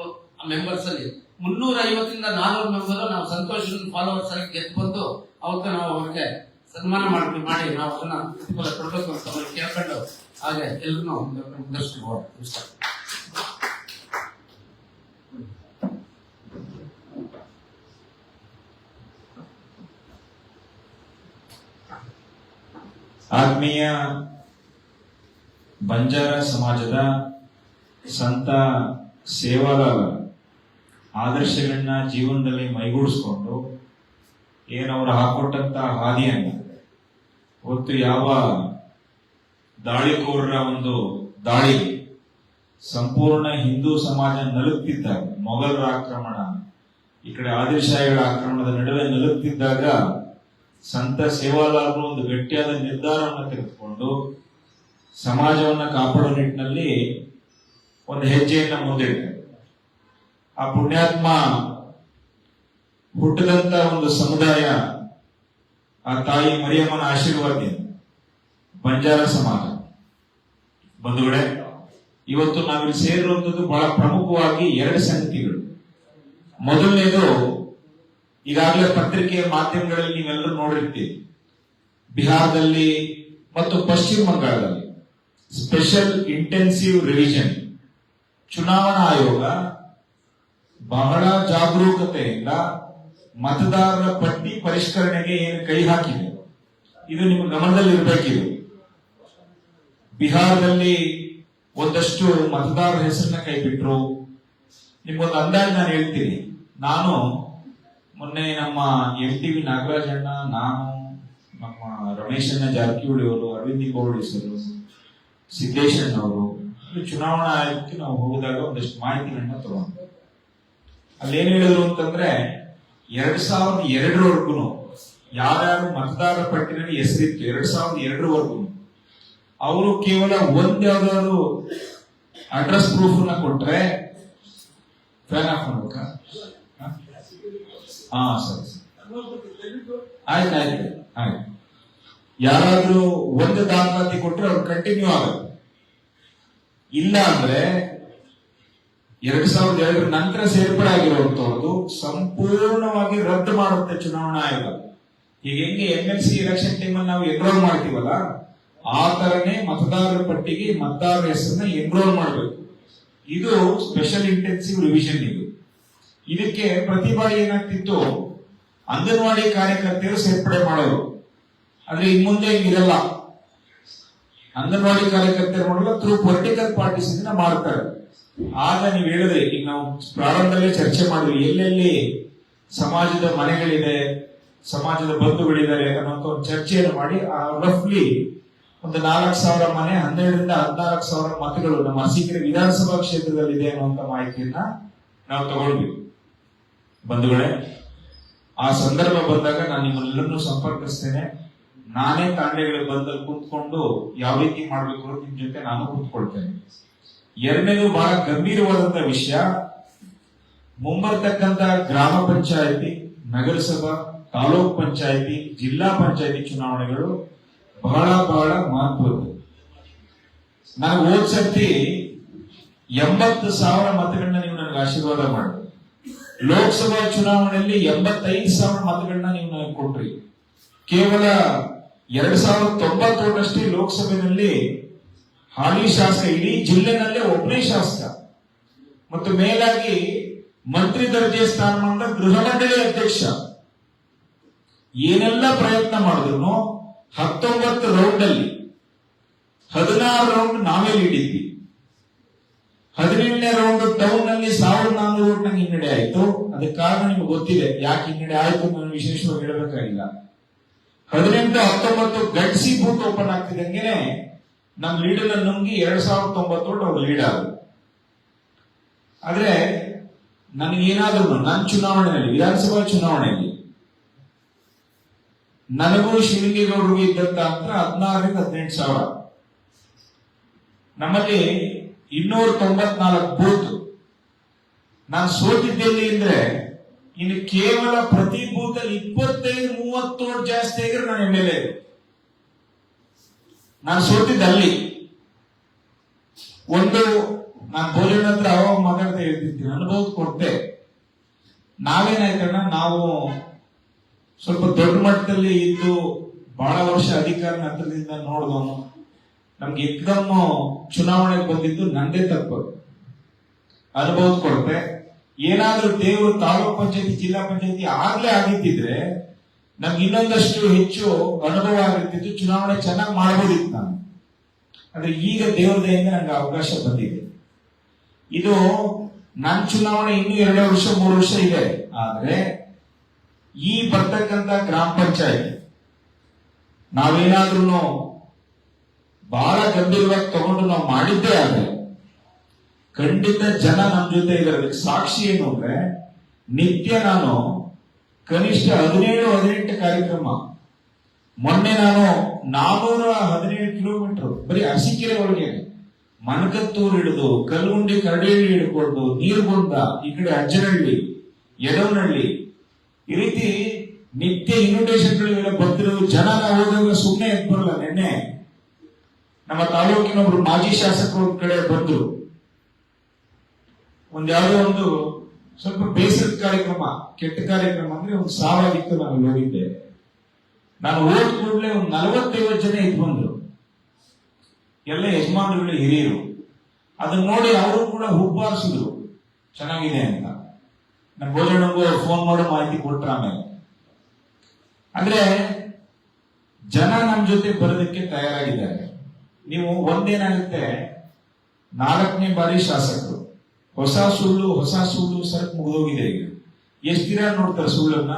ಮೆಂಬರ್ಸ್ ಅಲ್ಲಿ 350 ಇಂದ 400 ಮೆಂಬರ್ ನಾವು ಸಂತೋಷ ಫಾಲೋವರ್ಸ್ ಆಗಿ ಗೆದ್ದು ಬಂದು ಅವತ್ತು ನಾವು ಅವ್ರಿಗೆ ಸನ್ಮಾನ ಮಾಡಿ ನಾವು ಅದನ್ನ ಪ್ರತಿಫಲ ಕೊಡಬೇಕು ಅಂತ ಅವ್ರಿಗೆ ಕೇಳ್ಕೊಂಡು ಹಾಗೆ ಎಲ್ಲರೂ ಮುಂದರ್ಸ್ಕೊಂಡು ಆತ್ಮೀಯ ಬಂಜಾರ ಸಮಾಜದ ಸಂತ ಸೇವಾಲಾಲ ಆದರ್ಶಗಳನ್ನ ಜೀವನದಲ್ಲಿ ಮೈಗೂಡಿಸ್ಕೊಂಡು ಏನವರು ಹಾಕೊಟ್ಟಂತ ಹಾದಿಯನ್ನ ಹೊತ್ತು ಯಾವ ದಾಳಿಕೋರರ ಒಂದು ದಾಳಿ ಸಂಪೂರ್ಣ ಹಿಂದೂ ಸಮಾಜ ನಲುಗ್ತಿದ್ದಾಗ, ಮೊಘಲರ ಆಕ್ರಮಣ ಈ ಕಡೆ ಆದಿಲ್ಶಾಹಿಗಳ ಆಕ್ರಮಣದ ನಡುವೆ ನಲುಗ್ತಿದ್ದಾಗ ಸಂತ ಸೇವಾಲಾಲರು ಒಂದು ಗಟ್ಟಿಯಾದ ನಿರ್ಧಾರವನ್ನು ತೆಗೆದುಕೊಂಡು ಸಮಾಜವನ್ನ ಕಾಪಾಡುವ ನಿಟ್ಟಿನಲ್ಲಿ ಒಂದು ಹೆಜ್ಜೆಯನ್ನ ಮುಂದಿಡ್ತಾರೆ. ಆ ಪುಣ್ಯಾತ್ಮ ಹುಟ್ಟಿದಂತ ಒಂದು ಸಮುದಾಯ ಆ ತಾಯಿ ಮರಿಯಮ್ಮನ ಆಶೀರ್ವಾದದಿಂದ ಬಂಜಾರ ಸಮಾಜ. ಬಂಧುಗಳೇ, ಇವತ್ತು ನಾವಿಲ್ಲಿ ಸೇರಿರುವಂತದ್ದು ಬಹಳ ಪ್ರಮುಖವಾಗಿ 2 ಸಂಗತಿಗಳು. ಮೊದಲನೇದು, ಈಗಾಗಲೇ ಪತ್ರಿಕೆಯ ಮಾಧ್ಯಮಗಳಲ್ಲಿ ನೀವೆಲ್ಲರೂ ನೋಡಿರ್ತೀರಿ, ಬಿಹಾರದಲ್ಲಿ ಮತ್ತು ಪಶ್ಚಿಮ ಬಂಗಾಳದಲ್ಲಿ ಸ್ಪೆಷಲ್ ಇಂಟೆನ್ಸಿವ್ ರಿವಿಷನ್ ಚುನಾವಣಾ ಆಯೋಗ ಬಹಳ ಜಾಗರೂಕತೆಯಿಂದ ಮತದಾರರ ಪಟ್ಟಿ ಪರಿಷ್ಕರಣೆಗೆ ಏನು ಕೈ ಹಾಕಿದೆ, ಇದು ನಿಮ್ಮ ಗಮನದಲ್ಲಿ ಇರಬೇಕಿದೆ. ಬಿಹಾರದಲ್ಲಿ ಒಂದಷ್ಟು ಮತದಾರರ ಹೆಸರನ್ನ ಕೈ ಬಿಟ್ರು. ನಿಮ್ಗೊಂದು ಅಂದಾಜು ನಾನು ಹೇಳ್ತೀನಿ. ನಾನು ಮೊನ್ನೆ ನಮ್ಮ MTV ನಾಗರಾಜಣ್ಣ, ನಾನು, ನಮ್ಮ ರಮೇಶಣ್ಣ ಜಾರಕಿಹೊಳಿ ಅವರು, ಅರವಿಂದ್ ಲಿಂಬಾವಳಿ, ಸಿದ್ದೇಶಣ್ಣ ಅವರು ಚುನಾವಣಾ ಆಯೋಗಕ್ಕೆ ನಾವು ಹೋಗಿದಾಗ ಒಂದಷ್ಟು ಮಾಹಿತಿಗಳನ್ನ ತಗೊಂಡು ಅಲ್ಲೇನು ಹೇಳಿದ್ರು ಅಂತಂದ್ರೆ 2002ವರೆಗೂ ಯಾರ್ಯಾರು ಮತದಾರರ ಪಟ್ಟಿನಲ್ಲಿ ಹೆಸರಿತ್ತು 2002ವರೆಗೂ ಅವರು ಕೇವಲ ಯಾವ್ದಾದ್ರು ಅಡ್ರೆಸ್ ಪ್ರೂಫ್ ನ ಕೊಟ್ರೆ ಫ್ಯಾನ್ ಆಫ್ ಮಾಡ್ಬೇಕಾ? ಸರಿ, ಆಯ್ತು. ಯಾರಾದ್ರೂ ಒಂದು ದಾಖಲಾತಿ ಕೊಟ್ರೆ ಅವ್ರು ಕಂಟಿನ್ಯೂ ಆಗುತ್ತೆ. ಇಲ್ಲ ಅಂದ್ರೆ 2002 ನಂತರ ಸೇರ್ಪಡೆ ಆಗಿರುವಂತವ್ರದ್ದು ಸಂಪೂರ್ಣವಾಗಿ ರದ್ದು ಮಾಡುತ್ತೆ ಚುನಾವಣಾ ಆಯೋಗ. ಈಗ ಹೆಂಗೆ MLC ಎಲೆಕ್ಷನ್ ಟೈಮಲ್ಲಿ ನಾವು ಎನ್ರೋಲ್ ಮಾಡ್ತೀವಲ್ಲ, ಆ ತರನೇ ಮತದಾರರ ಪಟ್ಟಿಗೆ ಮತದಾರರ ಹೆಸರನ್ನ ಎನ್ರೋಲ್ ಮಾಡಬೇಕು. ಇದು ಸ್ಪೆಷಲ್ ಇಂಟೆನ್ಸಿವ್ ರಿವಿಷನ್. ಇದಕ್ಕೆ ಪ್ರತಿ ಬಾರಿ ಏನಾಗ್ತಿತ್ತು, ಅಂಗನವಾಡಿ ಕಾರ್ಯಕರ್ತೆಯರು ಸೇರ್ಪಡೆ ಮಾಡೋರು. ಆದ್ರೆ ಇನ್ ಮುಂದೆ ಹಿಂಗಿರಲ್ಲ. ಅಂಗನವಾಡಿ ಕಾರ್ಯಕರ್ತೆಯರು ಮಾಡಲ್ಲ, ಥ್ರೂ ಪೊಲಿಟಿಕಲ್ ಪಾರ್ಟೀಸ್ ಇಂದ ಮಾಡ್ತಾರೆ. ಆಗ ನೀವು ಹೇಳಿದ್ರೆ, ಈಗ ನಾವು ಪ್ರಾರಂಭದಲ್ಲೇ ಚರ್ಚೆ ಮಾಡಿದ್ವಿ, ಎಲ್ಲೆಲ್ಲಿ ಸಮಾಜದ ಮನೆಗಳಿದೆ, ಸಮಾಜದ ಬಂಧುಗಳಿದ್ದಾರೆ ಅನ್ನೋಂಥ ಒಂದು ಚರ್ಚೆಯನ್ನು ಮಾಡಿ ರಫ್ಲಿ ಒಂದು 4,000 ಮನೆ, 12,000 ರಿಂದ 14,000 ಮತಗಳು ನಮ್ಮ ಅರಸೀಕೆರೆ ವಿಧಾನಸಭಾ ಕ್ಷೇತ್ರದಲ್ಲಿ ಇದೆ ಅನ್ನುವಂತ ಮಾಹಿತಿಯನ್ನ ನಾವು ತಗೊಳ್ವಿ. ಬಂಧುಗಳೇ, ಆ ಸಂದರ್ಭ ಬಂದಾಗ ನಾನು ನಿಮ್ಮೆಲ್ಲರನ್ನೂ ಸಂಪರ್ಕಿಸ್ತೇನೆ. ನಾನೇ ತಾಂಡೆಗಳಿಗೆ ಬಂದಲ್ಲಿ ಕುಂತ್ಕೊಂಡು ಯಾವ ರೀತಿ ಮಾಡ್ಬೇಕು ಅಂತ ನಿಮ್ ಜೊತೆ ನಾನು ಕುಂತ್ಕೊಳ್ತೇನೆ. ಎರಡನೇದು ಬಹಳ ಗಂಭೀರವಾದಂತ ವಿಷಯ, ಮುಂಬರ್ತಕ್ಕಂತ ಗ್ರಾಮ ಪಂಚಾಯತಿ, ನಗರಸಭಾ, ತಾಲೂಕ್ ಪಂಚಾಯತಿ, ಜಿಲ್ಲಾ ಪಂಚಾಯತಿ ಚುನಾವಣೆಗಳು ಬಹಳ ಮಹತ್ವದ್ದು. ನಾನು ಹೋದ್ಸತಿ 80,000 ಮತಗಳನ್ನ ನೀವು ನನಗೆ ಆಶೀರ್ವಾದ ಮಾಡಿ, ಲೋಕಸಭಾ ಚುನಾವಣೆಯಲ್ಲಿ 85,000 ಮತಗಳನ್ನ ನೀವು ನನಗೆ ಕೊಟ್ರಿ. ಕೇವಲ 2,090 ಲೋಕಸಭೆಯಲ್ಲಿ ಹಾಲಿ ಶಾಸಕ, ಇಡೀ ಜಿಲ್ಲೆನಲ್ಲೇ ಒಬ್ಬನೇ ಶಾಸಕ, ಮತ್ತು ಮೇಲಾಗಿ ಮಂತ್ರಿ ದರ್ಜೆ ಸ್ಥಾನಮಾನದ ಗೃಹ ಮಂಡಳಿ ಅಧ್ಯಕ್ಷ. ಏನೆಲ್ಲ ಪ್ರಯತ್ನ ಮಾಡಿದ್ರು 19 ರೌಂಡ್ ಅಲ್ಲಿ 16 ರೌಂಡ್ ನಾವೇ ಲೀಡಿದ್ವಿ. 17ನೇ ರೌಂಡ್ ಟೌನ್ ನಲ್ಲಿ 1400 ಓಟ್ ನಂಗೆ ಹಿನ್ನಡೆ ಆಯ್ತು. ಅದಕ್ಕೆ ಕಾರಣ ನಿಮ್ಗೆ ಗೊತ್ತಿದೆ, ಯಾಕೆ ಹಿನ್ನಡೆ ಆಯ್ತು ನಾನು ವಿಶೇಷವಾಗಿ ಹೇಳಬೇಕಾಗಿಲ್ಲ. 18, 19 ಗಡ್ಸಿ ಬೂತ್ ಓಪನ್ ಆಗ್ತಿದ್ದಂಗೆನೆ ನಮ್ ಲೀಡರ್ ನುಂಗಿ 2090 ಓಟ್ ಅವ್ರು ಲೀಡ್ ಆದ್ರು. ಆದ್ರೆ ನನಗೇನಾದ್ರೂ ನನ್ನ ಚುನಾವಣೆಯಲ್ಲಿ, ವಿಧಾನಸಭಾ ಚುನಾವಣೆಯಲ್ಲಿ ನನಗೂ ಶಿವಲಿಂಗೇಗೌಡರಿಗೂ ಇದ್ದಂತ ಅಂತರ 16ರಿಂದ 18 ಸಾವಿರ. ನಮ್ಮಲ್ಲಿ 294 ಬೂತ್. ನಾನು ಸೋತಿದ್ದೇನೆ ಅಂದ್ರೆ ಇನ್ನು ಕೇವಲ ಪ್ರತಿ ಬೂತ್ ಅಲ್ಲಿ 25-30 ಓಟ್ ಜಾಸ್ತಿ ಆಗಿದ್ರೆ ನಾನು MLA. ನಾನು ಸೋತಿದ್ದಲ್ಲಿ ಒಂದು, ನಾನು ಭೋಜನ ಹತ್ರ ಅವಾಗ ಮಾತಾಡ್ತಾ ಹೇಳ್ತಿದ್ದೀನಿ, ಅನುಭವ ಕೊಟ್ಟೆ. ನಾವೇನಾಯ್ತಣ್ಣ, ನಾವು ಸ್ವಲ್ಪ ದೊಡ್ಡ ಮಟ್ಟದಲ್ಲಿ ಇದ್ದು ಬಹಳ ವರ್ಷ ಅಧಿಕಾರ ಹತ್ರದಿಂದ ನೋಡಿದವನು. ನಮ್ಗೆ ಏಕದಮ್ ಚುನಾವಣೆಗೆ ಬಂದಿದ್ದು ನಂದೇ ತಪ್ಪು. ಅನುಭವ ಕೊಡುತ್ತೆ. ಏನಾದ್ರೂ ದೇವರು ತಾಲೂಕ್ ಪಂಚಾಯತಿ, ಜಿಲ್ಲಾ ಪಂಚಾಯತಿ ಆಗ್ಲೇ ಆಗಿದ್ದಿದ್ರೆ ನಮ್ಗೆ ಇನ್ನೊಂದಷ್ಟು ಹೆಚ್ಚು ಅನುಭವ ಆಗಿರ್ತಿತ್ತು, ಚುನಾವಣೆ ಚೆನ್ನಾಗಿ ಮಾಡಬಹುದಿತ್ತು ನಾನು. ಆದ್ರೆ ಈಗ ದೇವರ ದಯೆಯಿಂದ ನಂಗೆ ಅವಕಾಶ ಬಂದಿದೆ. ಇದು ನನ್ನ ಚುನಾವಣೆ ಇನ್ನೂ 2 ವರ್ಷ 3 ವರ್ಷ ಇದೆ. ಆದ್ರೆ ಈ ಬರ್ತಕ್ಕಂತ ಗ್ರಾಮ ಪಂಚಾಯತಿ ನಾವೇನಾದ್ರೂ ಬಹಳ ಗಂಭೀರವಾಗಿ ತಗೊಂಡು ನಾವು ಮಾಡಿದ್ದೇ ಆದ್ರೆ ಖಂಡಿತ ಜನ ನಮ್ಮ ಜೊತೆ ಇದ್ದಾರೆ. ಸಾಕ್ಷಿ ಏನು ಅಂದ್ರೆ, ನಿತ್ಯ ನಾನು ಕನಿಷ್ಠ 17-18 ಕಾರ್ಯಕ್ರಮ. ಮೊನ್ನೆ ನಾನು 417 ಕಿಲೋಮೀಟರ್ ಬರೀ ಅರಸೀಕೆರೆ ಒಳಗೆ, ಮನಕತ್ತೂರು ಹಿಡಿದು ಕಲ್ಲುಂಡಿ ಕರಡಿಹಳ್ಳಿ ಹಿಡ್ಕೊಂಡು ನೀರುಗೊಂಡ, ಈ ಕಡೆ ಅಜ್ಜನಹಳ್ಳಿ, ಯಡವನಹಳ್ಳಿ, ಈ ರೀತಿ ನಿತ್ಯ ಇನ್ವಿಟೇಷನ್ಗಳಿಗೆಲ್ಲ ಬರ್ತಿರೋದು. ಜನ ನಾವು ಹೋದಾಗ ಸುಮ್ಮನೆ ಎದ್ದು ಬರಲ್ಲ. ನಿನ್ನೆ ನಮ್ಮ ತಾಲೂಕಿನೊಬ್ರು ಮಾಜಿ ಶಾಸಕರು ಒಂದ್ ಕಡೆ ಬಂದ್ರು. ಯಾವುದೋ ಒಂದು ಸ್ವಲ್ಪ ಬೇಸರದ ಕಾರ್ಯಕ್ರಮ, ಕೆಟ್ಟ ಕಾರ್ಯಕ್ರಮ ಅಂದ್ರೆ ಒಂದು ಸಾವಾಗಿತ್ತು. ನಾನು ಹೋಗಿದ್ದೆ. ನಾನು ಹೋದ ಕೂಡಲೇ ಒಂದು 40-50 ಜನ ಇದ್ ಬಂದ್ರು. ಎಲ್ಲ ಯಜಮಾನರುಗಳು, ಹಿರಿಯರು. ಅದನ್ನ ನೋಡಿ ಅವರು ಕೂಡ ಹುಬ್ಬಾರಿಸಿದ್ರು, ಚೆನ್ನಾಗಿದೆ ಅಂತ. ನಮ್ಮ ಭೋಜನಗೂ ಫೋನ್ ಮಾಡೋ ಮಾಹಿತಿ ಕೊಟ್ರ. ಆಮೇಲೆ ಅಂದ್ರೆ ಜನ ನಮ್ಮ ಜೊತೆ ಬರೋದಕ್ಕೆ ತಯಾರಾಗಿದ್ದಾರೆ. ನೀವು ಒಂದೇನಾಗುತ್ತೆ, 4ನೇ ಬಾರಿ ಶಾಸಕರು, ಹೊಸ ಸುಳ್ಳು ಸರಕು ಮುಗಿದೋಗಿದೆ. ಈಗ ಎಷ್ಟು ದಿನ ನೋಡ್ತಾರೆ ಸುಳ್ಳನ್ನ.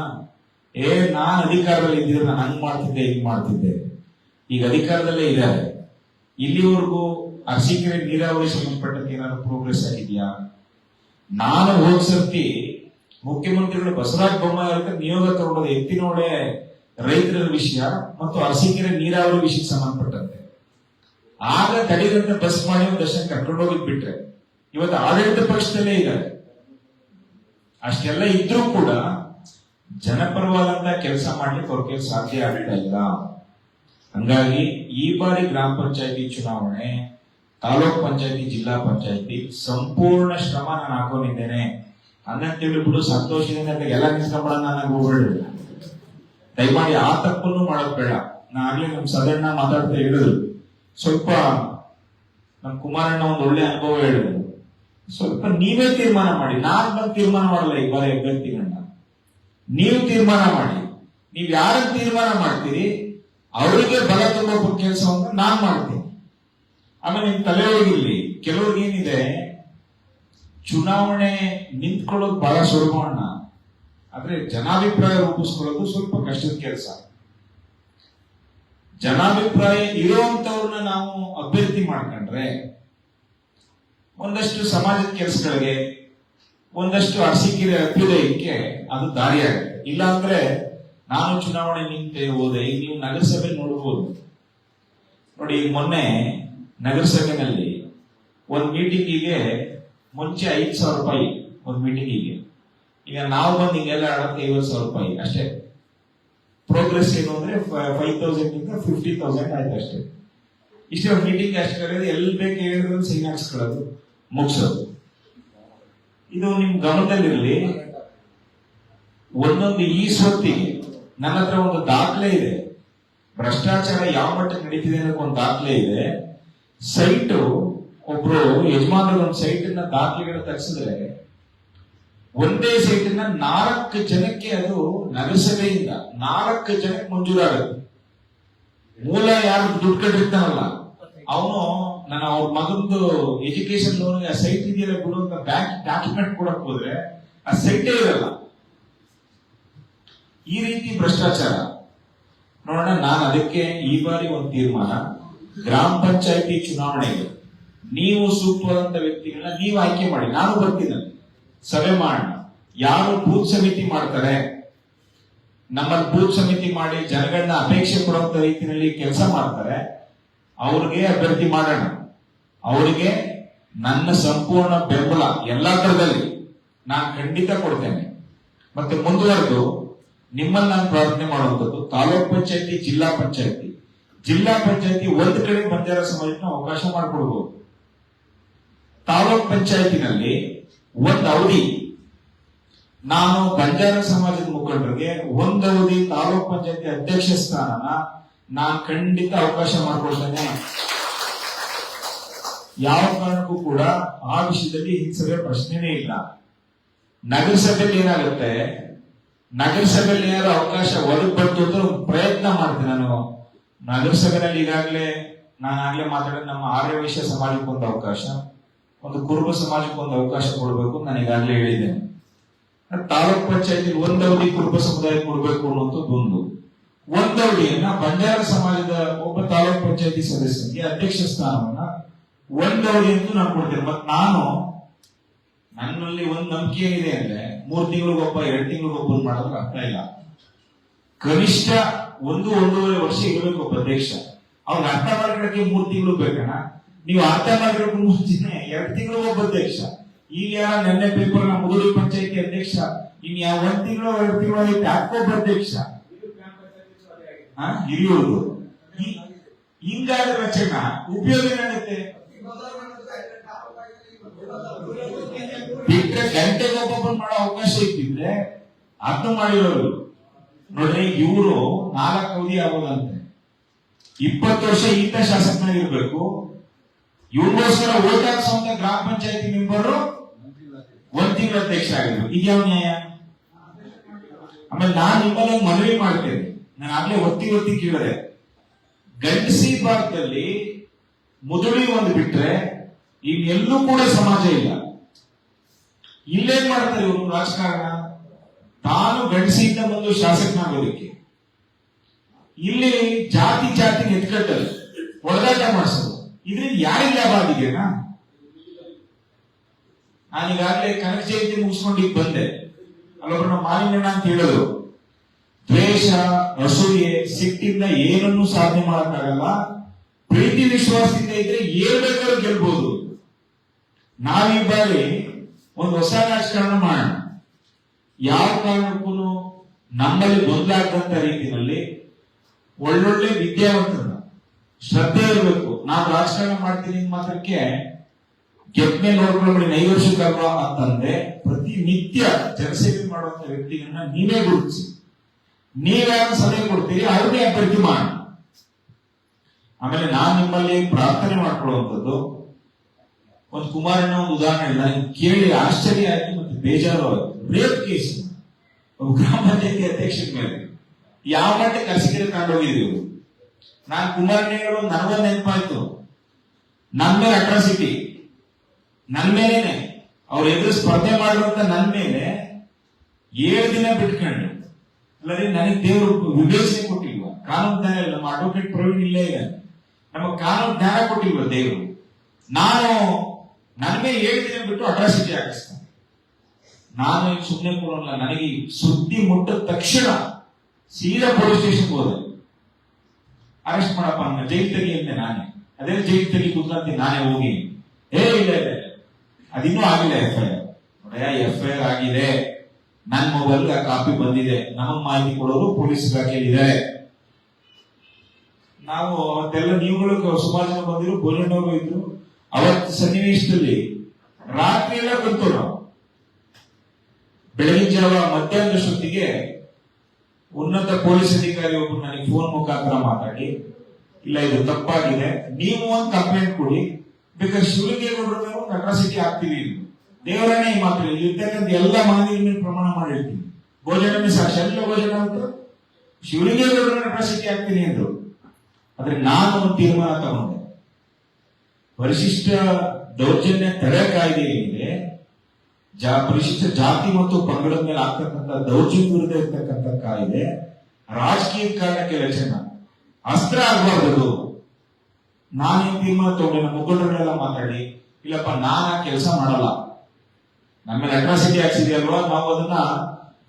ನಾನ್ ಅಧಿಕಾರದಲ್ಲಿ ಇದ್ದಿದ್ರೆ ನಾನು ಹಂಗ್ ಮಾಡ್ತಿದ್ದೆ, ಹಿಂಗ್ ಮಾಡ್ತಿದ್ದೆ. ಈಗ ಅಧಿಕಾರದಲ್ಲೇ ಇದ್ದಾರೆ. ಇಲ್ಲಿವರೆಗೂ ಅರಸೀಕೆರೆ ನೀರಾವರಿ ಸಂಬಂಧಪಟ್ಟಂತೆ ಏನಾದ್ರು ಪ್ರೋಗ್ರೆಸ್ ಆಗಿದೆಯಾ? ನಾನು ಹೋದ್ ಸರ್ತಿ ಮುಖ್ಯಮಂತ್ರಿಗಳು ಬಸವರಾಜ ಬೊಮ್ಮಾಯಿ ನಿಯೋಗ ತಗೊಂಡೋದು ಎತ್ತಿನೋಡೆ ರೈತರ ವಿಷಯ ಮತ್ತು ಅರಸೀಕೆರೆ ನೀರಾವರಿ ವಿಷಯಕ್ಕೆ ಸಂಬಂಧಪಟ್ಟಂತೆ. ಆಗ ತಡೆದಂತ ಬಸ್ ಮಾಡಿ ಒಂದಷ್ಟು ಕರ್ಕೊಂಡು ಹೋಗಿದ್ ಬಿಟ್ರೆ, ಇವತ್ತು ಆಡಳಿತ ಪಕ್ಷದಲ್ಲೇ ಇದ್ದಾರೆ. ಅಷ್ಟೆಲ್ಲ ಇದ್ರೂ ಕೂಡ ಜನಪರವಾದಂತ ಕೆಲಸ ಮಾಡ್ಲಿಕ್ಕೆ ಅವ್ರ ಕೆಲಸ ಸಾಧ್ಯ ಆಗ್ತಾ ಇಲ್ಲ. ಹಂಗಾಗಿ ಈ ಬಾರಿ ಗ್ರಾಮ ಪಂಚಾಯತಿ ಚುನಾವಣೆ, ತಾಲೂಕ್ ಪಂಚಾಯತಿ, ಜಿಲ್ಲಾ ಪಂಚಾಯತಿ ಸಂಪೂರ್ಣ ಶ್ರಮ ನಾನು ಹಾಕೊಂಡಿದ್ದೇನೆ. ಅನ್ನಂತೇಳಿ ಬಿಡು ಸಂತೋಷದಿಂದ ಎಲ್ಲ ನಿಂತ್ಕೊಂಡ್ಬಿಡ ನನಗೆ ಹೋಗ್ಬೇಡ. ದಯಮಾಡಿ ಆ ತಪ್ಪನ್ನು ಮಾಡೋದ್ ಬೇಡ. ನಾಗ್ಲೇ ನಮ್ ಸದಣ್ಣ ಮಾತಾಡ್ತಾ ಹೇಳಿದ್ರು, ಸ್ವಲ್ಪ ನಮ್ ಕುಮಾರಣ್ಣ ಒಂದು ಒಳ್ಳೆ ಅನುಭವ ಹೇಳಿದ್ರು, ಸ್ವಲ್ಪ ನೀವೇ ತೀರ್ಮಾನ ಮಾಡಿ. ನಾನ್ ಬಂದು ತೀರ್ಮಾನ ಮಾಡಲ್ಲ ಈ ಬಾರಿ ಅಭ್ಯರ್ಥಿಗಳನ್ನ. ನೀವು ತೀರ್ಮಾನ ಮಾಡಿ. ನೀವ್ ಯಾರನ್ನ ತೀರ್ಮಾನ ಮಾಡ್ತೀರಿ ಅವರಿಗೆ ಬಲ ತುಂಬೋ ಕೆಲಸವನ್ನು ನಾನ್ ಮಾಡ್ತೀನಿ. ಆಮೇಲೆ ನಿಮ್ ತಲೆಯೊಳಗಿರ್ಲಿ, ಕೆಲವ್ರಿಗೆ ಏನಿದೆ, ಚುನಾವಣೆ ನಿಂತ್ಕೊಳ್ಳೋದು ಬಹಳ ಸುಲಭ ಅಣ್ಣ, ಆದ್ರೆ ಜನಾಭಿಪ್ರಾಯ ರೂಪಿಸ್ಕೊಳ್ಳೋದು ಸ್ವಲ್ಪ ಕಷ್ಟದ ಕೆಲಸ. ಜನಾಭಿಪ್ರಾಯ ಇರುವಂತವ್ರನ್ನ ನಾವು ಅಭ್ಯರ್ಥಿ ಮಾಡ್ಕೊಂಡ್ರೆ ಒಂದಷ್ಟು ಸಮಾಜದ ಕೆಲಸಗಳಿಗೆ, ಒಂದಷ್ಟು ಅರಸೀಕೆರೆ ಅಭ್ಯುದಯಕ್ಕೆ ಅದು ದಾರಿಯಾಗುತ್ತೆ. ಇಲ್ಲ ಅಂದ್ರೆ ನಾನು ಚುನಾವಣೆ ನಿಂತೆ ಹೋದೆ. ಈಗ ನೀವು ನಗರಸಭೆ ನೋಡ್ಬೋದು ನೋಡಿ. ಮೊನ್ನೆ ನಗರಸಭೆನಲ್ಲಿ ಒಂದು ಮೀಟಿಂಗಿಗೆ ಮುಂಚೆ 5,000 ರೂಪಾಯಿ ಒಂದು ಮೀಟಿಂಗಿಗೆ. ಈಗ ನಾವು ಬಂದು ಹಿಂಗೆಲ್ಲ 50,000 ರೂಪಾಯಿ ಅಷ್ಟೇ. ಪ್ರೋಗ್ರೆಸ್ ಏನು ಅಂದ್ರೆ 5,000 50,000 ಆಯ್ತು ಅಷ್ಟೇ. ಇಷ್ಟೇ ಒಂದು ಮೀಟಿಂಗ್ ಅಷ್ಟೇ ಕರೆಯೋದು, ಎಲ್ಲಿ ಬೇಕು ಹೇಳಿದ್ರು ಸೈನ್ ಹಾಕ್ಸ್ಕೊಳ್ಳೋದು, ಮುಗಿಸೋದು. ಇದು ನಿಮ್ ಗಮನದಲ್ಲಿರಲಿ. ಒಂದೊಂದು ಈ ಸ್ವತ್ತಿಗೆ ನನ್ನ ಹತ್ರ ಒಂದು ದಾಖಲೆ ಇದೆ. ಭ್ರಷ್ಟಾಚಾರ ಯಾವ ಮಟ್ಟಕ್ಕೆ ನಡೀತಿದೆ ಅನ್ನೋಕೆ ಒಂದು ದಾಖಲೆ ಇದೆ. ಸೈಟ್ ಒಬ್ರು ಯಜಮಾನರು ಒಂದು ಸೈಟ್ ಅನ್ನ ದಾಖಲೆಗಳು ತೆಗೆಸಿದ್ರೆ ಒಂದೇ ಸೈಟ್ ಅನ್ನ 4 ಜನಕ್ಕೆ, ಅದು ನಗರಸಭೆಯಿಂದ 4 ಜನಕ್ಕೆ ಮಂಜೂರಾಗುತ್ತೆ. ಮೂಲ ಯಾರು ದುಡ್ಡು ಕಟ್ಟಿರ್ತಾನಲ್ಲ ಅವನು ನಾನು ಅವ್ರ ಮಗಂದು ಎಜುಕೇಶನ್ ಲೋನ್ ಆ ಸೈಟ್ ಇದೆಯಲ್ಲ ಬಿಡು ಅಂತ ಬ್ಯಾಂಕ್ ಡಾಕ್ಯುಮೆಂಟ್ ಕೊಡಕ್ ಹೋದ್ರೆ ಆ ಸೈಟೇ ಇರಲ್ಲ. ಈ ರೀತಿ ಭ್ರಷ್ಟಾಚಾರ ನೋಡೋಣ. ನಾನು ಅದಕ್ಕೆ ಈ ಬಾರಿ ಒಂದು ತೀರ್ಮಾನ, ಗ್ರಾಮ ಪಂಚಾಯತಿ ಚುನಾವಣೆಗೆ ನೀವು ಸೂಕ್ತವಾದಂತ ವ್ಯಕ್ತಿಗಳನ್ನ ನೀವು ಆಯ್ಕೆ ಮಾಡಿ. ನಾನು ಬರ್ತೀನಿ, ಸಭೆ ಮಾಡೋಣ. ಯಾರು ಬೂತ್ ಸಮಿತಿ ಮಾಡ್ತಾರೆ, ನಮ್ಮಲ್ಲಿ ಬೂತ್ ಸಮಿತಿ ಮಾಡಿ ಜನಗಳನ್ನ ಅಪೇಕ್ಷೆ ಪಡುವಂತ ರೀತಿಯಲ್ಲಿ ಕೆಲಸ ಮಾಡ್ತಾರೆ, ಅವ್ರಿಗೆ ಅಭ್ಯರ್ಥಿ ಮಾಡೋಣ. ಅವರಿಗೆ ನನ್ನ ಸಂಪೂರ್ಣ ಬೆಂಬಲ ಎಲ್ಲಾ ತರದಲ್ಲಿ ನಾನು ಖಂಡಿತ ಕೊಡ್ತೇನೆ. ಮತ್ತೆ ಮುಂದುವರೆದು ನಿಮ್ಮಲ್ಲಿ ನಾನು ಪ್ರಾರ್ಥನೆ ಮಾಡುವಂಥದ್ದು, ತಾಲೂಕ್ ಪಂಚಾಯತಿ, ಜಿಲ್ಲಾ ಪಂಚಾಯತಿ ಒಂದು ಕಡೆ ಬಂಜಾರ ಸಮಾಜಕ್ಕೆ ಅವಕಾಶ ಮಾಡಿಕೊಡ್ಬೋದು. ತಾಲೂಕ್ ಪಂಚಾಯತಿನಲ್ಲಿ ಒಂದು ಅವಧಿ ನಾನು ಬಂಜಾರ ಸಮಾಜದ ಮುಖಂಡರಿಗೆ ಒಂದು ಅವಧಿ ತಾಲೂಕ್ ಪಂಚಾಯತಿ ಅಧ್ಯಕ್ಷ ಸ್ಥಾನನ ನಾನು ಖಂಡಿತ ಅವಕಾಶ ಮಾಡಿಕೊಡ್ತೇನೆ. ಯಾವ ಕಾರಣಕ್ಕೂ ಕೂಡ ಆ ವಿಷಯದಲ್ಲಿ ಹಿಂಸೆ ಪ್ರಶ್ನೆನೇ ಇಲ್ಲ. ನಗರಸಭೆಯಲ್ಲಿ ಏನಾಗುತ್ತೆ, ನಗರಸಭೆಯಲ್ಲಿ ಏನಾದ್ರು ಅವಕಾಶ ಒದಗಿ ಬಂತು ಅಂದ್ರೆ ಪ್ರಯತ್ನ ಮಾಡ್ತೀನಿ ನಾನು. ನಗರಸಭೆಯಲ್ಲಿ ಈಗಾಗಲೇ ನಾನು ಮಾತಾಡಿದ ನಮ್ಮ ಆರ್ಯವೈಶ್ಯ ಸಮಾಜಕ್ಕೆ ಒಂದು ಅವಕಾಶ, ಒಂದು ಕುರುಬ ಸಮಾಜಕ್ಕೆ ಒಂದು ಅವಕಾಶ ಕೊಡಬೇಕು ನಾನು ಈಗಾಗಲೇ ಹೇಳಿದ್ದೇನೆ. ತಾಲೂಕ್ ಪಂಚಾಯತಿ ಒಂದವಧಿ ಕುರುಬ ಸಮುದಾಯ ಕೊಡಬೇಕು ಅನ್ನೋಂಥದ್ದು ಒಂದವಧಿಯನ್ನ ಬಂಜಾರ ಸಮಾಜದ ಒಬ್ಬ ತಾಲೂಕ್ ಪಂಚಾಯತಿ ಸದಸ್ಯನಿಗೆ ಅಧ್ಯಕ್ಷ ಸ್ಥಾನವನ್ನ ಒಂದವಧಿ ಅಂತೂ ನಾನು ಕೊಡ್ತೇನೆ. ಮತ್ತೆ ನಾನು ನನ್ನಲ್ಲಿ ಒಂದು ನಂಬಿಕೆ ಏನಿದೆ ಅಂದ್ರೆ 3 ತಿಂಗಳಿಗೊಬ್ಬ 2 ತಿಂಗಳಿಗೊಬ್ಬ ಮಾಡೋದಕ್ಕೆ ಅರ್ಥ ಇಲ್ಲ. ಕನಿಷ್ಠ 1-1.5 ವರ್ಷ ಇರಬೇಕು ಒಬ್ಬ ಅಧ್ಯಕ್ಷ. ಅವ್ರಿಗೆ ಅರ್ಥ ಮಾಡ್ಕೊಳಕ್ಕೆ 3 ತಿಂಗಳು ಬೇಕಣ್ಣ. ನೀವು ಅರ್ಥ ಮಾಡ್ಕೊಳಕ್ಕೆ ಮುಂಚೆನೆ 2 ತಿಂಗಳು ಒಬ್ಬ ಅಧ್ಯಕ್ಷ. ಈಗ ನೆನ್ನೆ ಪೇಪರ್ ನ ಮುದುಡಿ ಪಂಚಾಯತಿ ಅಧ್ಯಕ್ಷ, ಇನ್ 1 ತಿಂಗಳು 2 ತಿಂಗಳು ಯಾಕೊಬ್ಬ ಅಧ್ಯಕ್ಷ ಹಿರಿಯೋದು. ಹಿಂಗಾದ್ರೆ ರಚನ ಉಪಯೋಗ ಏನಾಗುತ್ತೆ? ಬಿಟ್ರೆ ಗಂಟೆಗೆ ಒಬ್ಬೊಬ್ಬರು ಮಾಡೋ ಅವಕಾಶ ಇತ್ತಿದ್ರೆ ಅರ್ಥ ಮಾಡಿರೋರು ನೋಡ್ರಿ. ಇವರು 4 ಅವಧಿ ಆಗೋದಂತೆ, 20 ವರ್ಷ ಈತ ಶಾಸಕನಾಗಿರ್ಬೇಕು. ಇವ್ರಿಗೋಸ್ಕರ ಓಟ್ ಹಾಕ್ಸೋಂತ ಗ್ರಾಮ ಪಂಚಾಯತಿ ಮೆಂಬರು 1 ತಿಂಗಳ ಅಧ್ಯಕ್ಷ ಆಗಿರ್ಬೇಕು. ಈಗ ಯಾವ ನ್ಯಾಯ? ಆಮೇಲೆ ನಾನು ನಿಮ್ಮಲ್ಲಿ ಮನವಿ ಮಾಡ್ತೇನೆ, ನಾನು ಆಗ್ಲೇ ಒತ್ತಿ ಕೇಳಿದೆ, ಗಂಡಸಿ ಭಾಗದಲ್ಲಿ ಮುದುಳಿ ಒಂದು ಬಿಟ್ರೆ ಇನ್ನೆಲ್ಲೂ ಕೂಡ ಸಮಾಜ ಇಲ್ಲ. ಇಲ್ಲೇನ್ ಮಾಡ್ತಾರೆ ಇವರು ರಾಜಕಾರಣ? ತಾನು ಗಂಡಸಿಯಿಂದ ಬಂದು ಶಾಸಕನಾಗೋದಕ್ಕೆ ಇಲ್ಲಿ ಜಾತಿ ಎತ್ಕಟ್ಟಲು ಹೊಡೆದಾಟ ಮಾಡಿಸೋದು. ಇದ್ರಿಂದ ಯಾರಿಗೆ ಲಾಭ ಆಗಿದೆಯಾ? ನಾನೀಗಾಗಲೇ ಕನಕ ಜಯಂತಿ ಮುಗಿಸ್ಕೊಂಡು ಈಗ ಬಂದೆ. ಅಲ್ಲೊಬ್ಬರು ನಮ್ಮ ಮಾಲಿನ್ಯಣ್ಣ ಅಂತ ಹೇಳೋದು, ದ್ವೇಷ, ಅಸೂಯೆ, ಸಿಟ್ಟಿಂದ ಏನನ್ನೂ ಸಾಧನೆ ಮಾಡಕ್ಕಾಗಲ್ಲ. ಪ್ರೀತಿ ವಿಶ್ವಾಸದಿಂದ ಇದ್ರೆ ಏನ್ ಬೇಕಾದ್ರೂ ಗೆಲ್ಬಹುದು. ನಾವೀ ಬಾರಿ ಒಂದು ಹೊಸ ರಾಜಕಾರಣ ಮಾಡೋಣ. ಯಾವ ಕಾರಣಕ್ಕೂ ನಮ್ಮಲ್ಲಿ ಬದಲಾಗದಂತ ರೀತಿಯಲ್ಲಿ ಒಳ್ಳೊಳ್ಳೆ ವಿದ್ಯಾವಂತರನ್ನ, ಶ್ರದ್ಧೆ ಇರಬೇಕು. ನಾನು ರಾಜಕಾರಣ ಮಾಡ್ತೀನಿ ಮಾತ್ರಕ್ಕೆ ಗೆದ್ಮೆ ನೋಡ್ಕೊಂಡ್ಬಿಡಿ 5 ವರ್ಷಕ್ಕಲ್ವಾ ಅಂತಂದ್ರೆ ಪ್ರತಿನಿತ್ಯ ಜನಸೇವೆ ಮಾಡುವಂತ ವ್ಯಕ್ತಿಗಳನ್ನ ನೀವೇ ಗುರುತಿಸಿ, ನೀವ್ಯಾರು ಸಲಹೆ ಕೊಡ್ತೀರಿ ಅವ್ರನ್ನೇ ಅಭ್ಯರ್ಥಿ ಮಾಡಿ. ಆಮೇಲೆ ನಾನು ನಿಮ್ಮಲ್ಲಿ ಪ್ರಾರ್ಥನೆ ಮಾಡ್ಕೊಳ್ಳುವಂಥದ್ದು, ಒಂದು ಕುಮಾರಣ್ಣ ಒಂದು ಉದಾಹರಣೆ ನನಗೆ ಕೇಳಿ ಆಶ್ಚರ್ಯ ಆಯ್ತು ಮತ್ತೆ ಬೇಜಾರು ಆಯ್ತು. ರೇಪ್ ಕೇಸ್ ಗ್ರಾಮ ಪಂಚಾಯತಿ ಅಧ್ಯಕ್ಷರ ಮೇಲೆ ಯಾವ ಮಟ್ಟಕ್ಕೆ ಅರಸಿಕೆರೆ ತಗೊಂಡೋಗಿದ್ದೀವಿ. ನಾನು ಕುಮಾರಣ್ಣ ಹೇಳೋದು ನನಗೊಂದು ನೆನಪಾಯ್ತು, ನನ್ನ ಮೇಲೆ ಅಟ್ರಾಸಿಟಿ, ನನ್ನ ಮೇಲೇನೆ ಅವ್ರ ಎದುರು ಸ್ಪರ್ಧೆ ಮಾಡುವಂತ ನನ್ನ ಮೇಲೆ 7 ದಿನ ಬಿಟ್ಕೊಂಡು, ಅಲ್ಲದೆ ನನಗೆ ದೇವರು ವಿವೇಚನೆ ಕೊಟ್ಟಿಲ್ವ? ಕಾನೂನು ಜ್ಞಾನ ಇಲ್ಲ. ನಮ್ಮ ಅಡ್ವೊಕೇಟ್ ಪ್ರವೀಣ್ ಇಲ್ಲೇ ಇದೆ, ನಮಗೆ ಕಾನೂನು ಜ್ಞಾನ ಕೊಟ್ಟಿಲ್ವ ದೇವರು? ನಾನು ನನ್ನ ಮೇಲೆ 7 ದಿನ ಬಿಟ್ಟು ಅಟ್ರಾಸಿಟಿ ಹಾಕಿಸ್ತಾನೆ. ನಾನು ಈಗ ಸುಮ್ಮನೆ ಕೊಡೋಲ್ಲ. ನನಗೆ ಸುದ್ದಿ ಮುಟ್ಟಿದ ತಕ್ಷಣ ಸೀದಾ ಪೊಲೀಸ್ ಸ್ಟೇಷನ್ ಹೋದೆ. ಅರೆಸ್ಟ್ ಮಾಡಪ್ಪ, ನನ್ನ ಜೈಲ್ ತೆಗಿ ಅಂತೆ ನಾನೇ. ಅದೇ ಜೈಲ್ ತೆಗಿ ಕೂತ್ಕೊಂತೀನಿ ನಾನೇ ಹೋಗಿ. ಇಲ್ಲ ಅದಿನ್ನೂ ಆಗಿಲ್ಲ ಎಫ್ಐಆರ್ ಆಗಿದೆ. ನನ್ನ ಮೊಬೈಲ್ ಕಾಪಿ ಬಂದಿದೆ. ನಮಗ್ ಮಾಹಿತಿ ಕೊಡೋರು ಪೊಲೀಸ್ ಇಲಾಖೆಯಲ್ಲಿದ್ದಾರೆ. ನಾವು ಅವತ್ತೆಲ್ಲ ನೀವುಗಳು ಸುಮಾರು ಜನ ಬಂದಿರು, ಬೋಲಣ್ಣವರು ಇದ್ರು. ಅವತ್ತು ಸನ್ನಿವೇಶದಲ್ಲಿ ರಾತ್ರಿ ಎಲ್ಲ ಬಂತು. ನಾವು ಬೆಳಗಿನ ಜಾವ ಮಧ್ಯಾಹ್ನದಷ್ಟೊತ್ತಿಗೆ ಉನ್ನತ ಪೊಲೀಸ್ ಅಧಿಕಾರಿ ಒಬ್ಬರು ನನಗೆ ಫೋನ್ ಮುಖಾಂತರ ಮಾತಾಡಿ, ಇಲ್ಲ ಇದು ತಪ್ಪಾಗಿದೆ, ನೀವು ಒಂದು ಕಂಪ್ಲೇಂಟ್ ಕೊಡಿ, ಬೇಕಾದ್ರೆ ಶಿವಲಿಂಗೇಗೌಡರ ಮೇಲೆ ಒಂದು ಅಟ್ರಾಸಿಟಿ ಆಗ್ತೀವಿ. ದೇವರನ್ನೇ ಈ ಮಾತು ಇರ್ತಕ್ಕಂಥ ಎಲ್ಲ ಮಾನವೀಯ ಮೇಲೆ ಪ್ರಮಾಣ ಮಾಡಿರ್ತೀನಿ. ಭೋಜನ ಸಾಕ್ಷಿ ಎಲ್ಲ ಭೋಜನ ಅಂತ ಶಿವಲಿಂಗೇಗೌಡರ ಅಟ್ರಾಸಿಟಿ ಆಗ್ತೀನಿ ಅಂದ್ರು. ಆದ್ರೆ ನಾನು ಒಂದು ತೀರ್ಮಾನ ತಗೊಂಡೆ, ಪರಿಶಿಷ್ಟ ದೌರ್ಜನ್ಯ ತಡೆ ಕಾಯ್ದೆ ಏನಿದೆ, ಪರಿಶಿಷ್ಟ ಜಾತಿ ಮತ್ತು ಪಂಗಡದ ಮೇಲೆ ಆಗ್ತಕ್ಕಂಥ ದೌರ್ಜನ್ಯ ವಿರುದ್ಧ ಇರ್ತಕ್ಕಂಥ ಕಾಯ್ದೆ ರಾಜಕೀಯ ಕಾರಣಕ್ಕೆ ರಚನೆ ಅಸ್ತ್ರ ಆಗಬಾರ್ದು. ನಾನೇನ್ ತೀರ್ಮಾನ ತಗೊಂಡೆ, ನಮ್ಮ ಮುಖಂಡರನ್ನೆಲ್ಲ ಮಾತಾಡಿ, ಇಲ್ಲಪ್ಪ ನಾನ ಕೆಲಸ ಮಾಡಲ್ಲ, ನಮ್ಮ ಮೇಲೆ ಅಟ್ರಾಸಿಟಿ ಆಗ್ಸಿದೆಯಲ್ವಾ, ನಾವು ಅದನ್ನ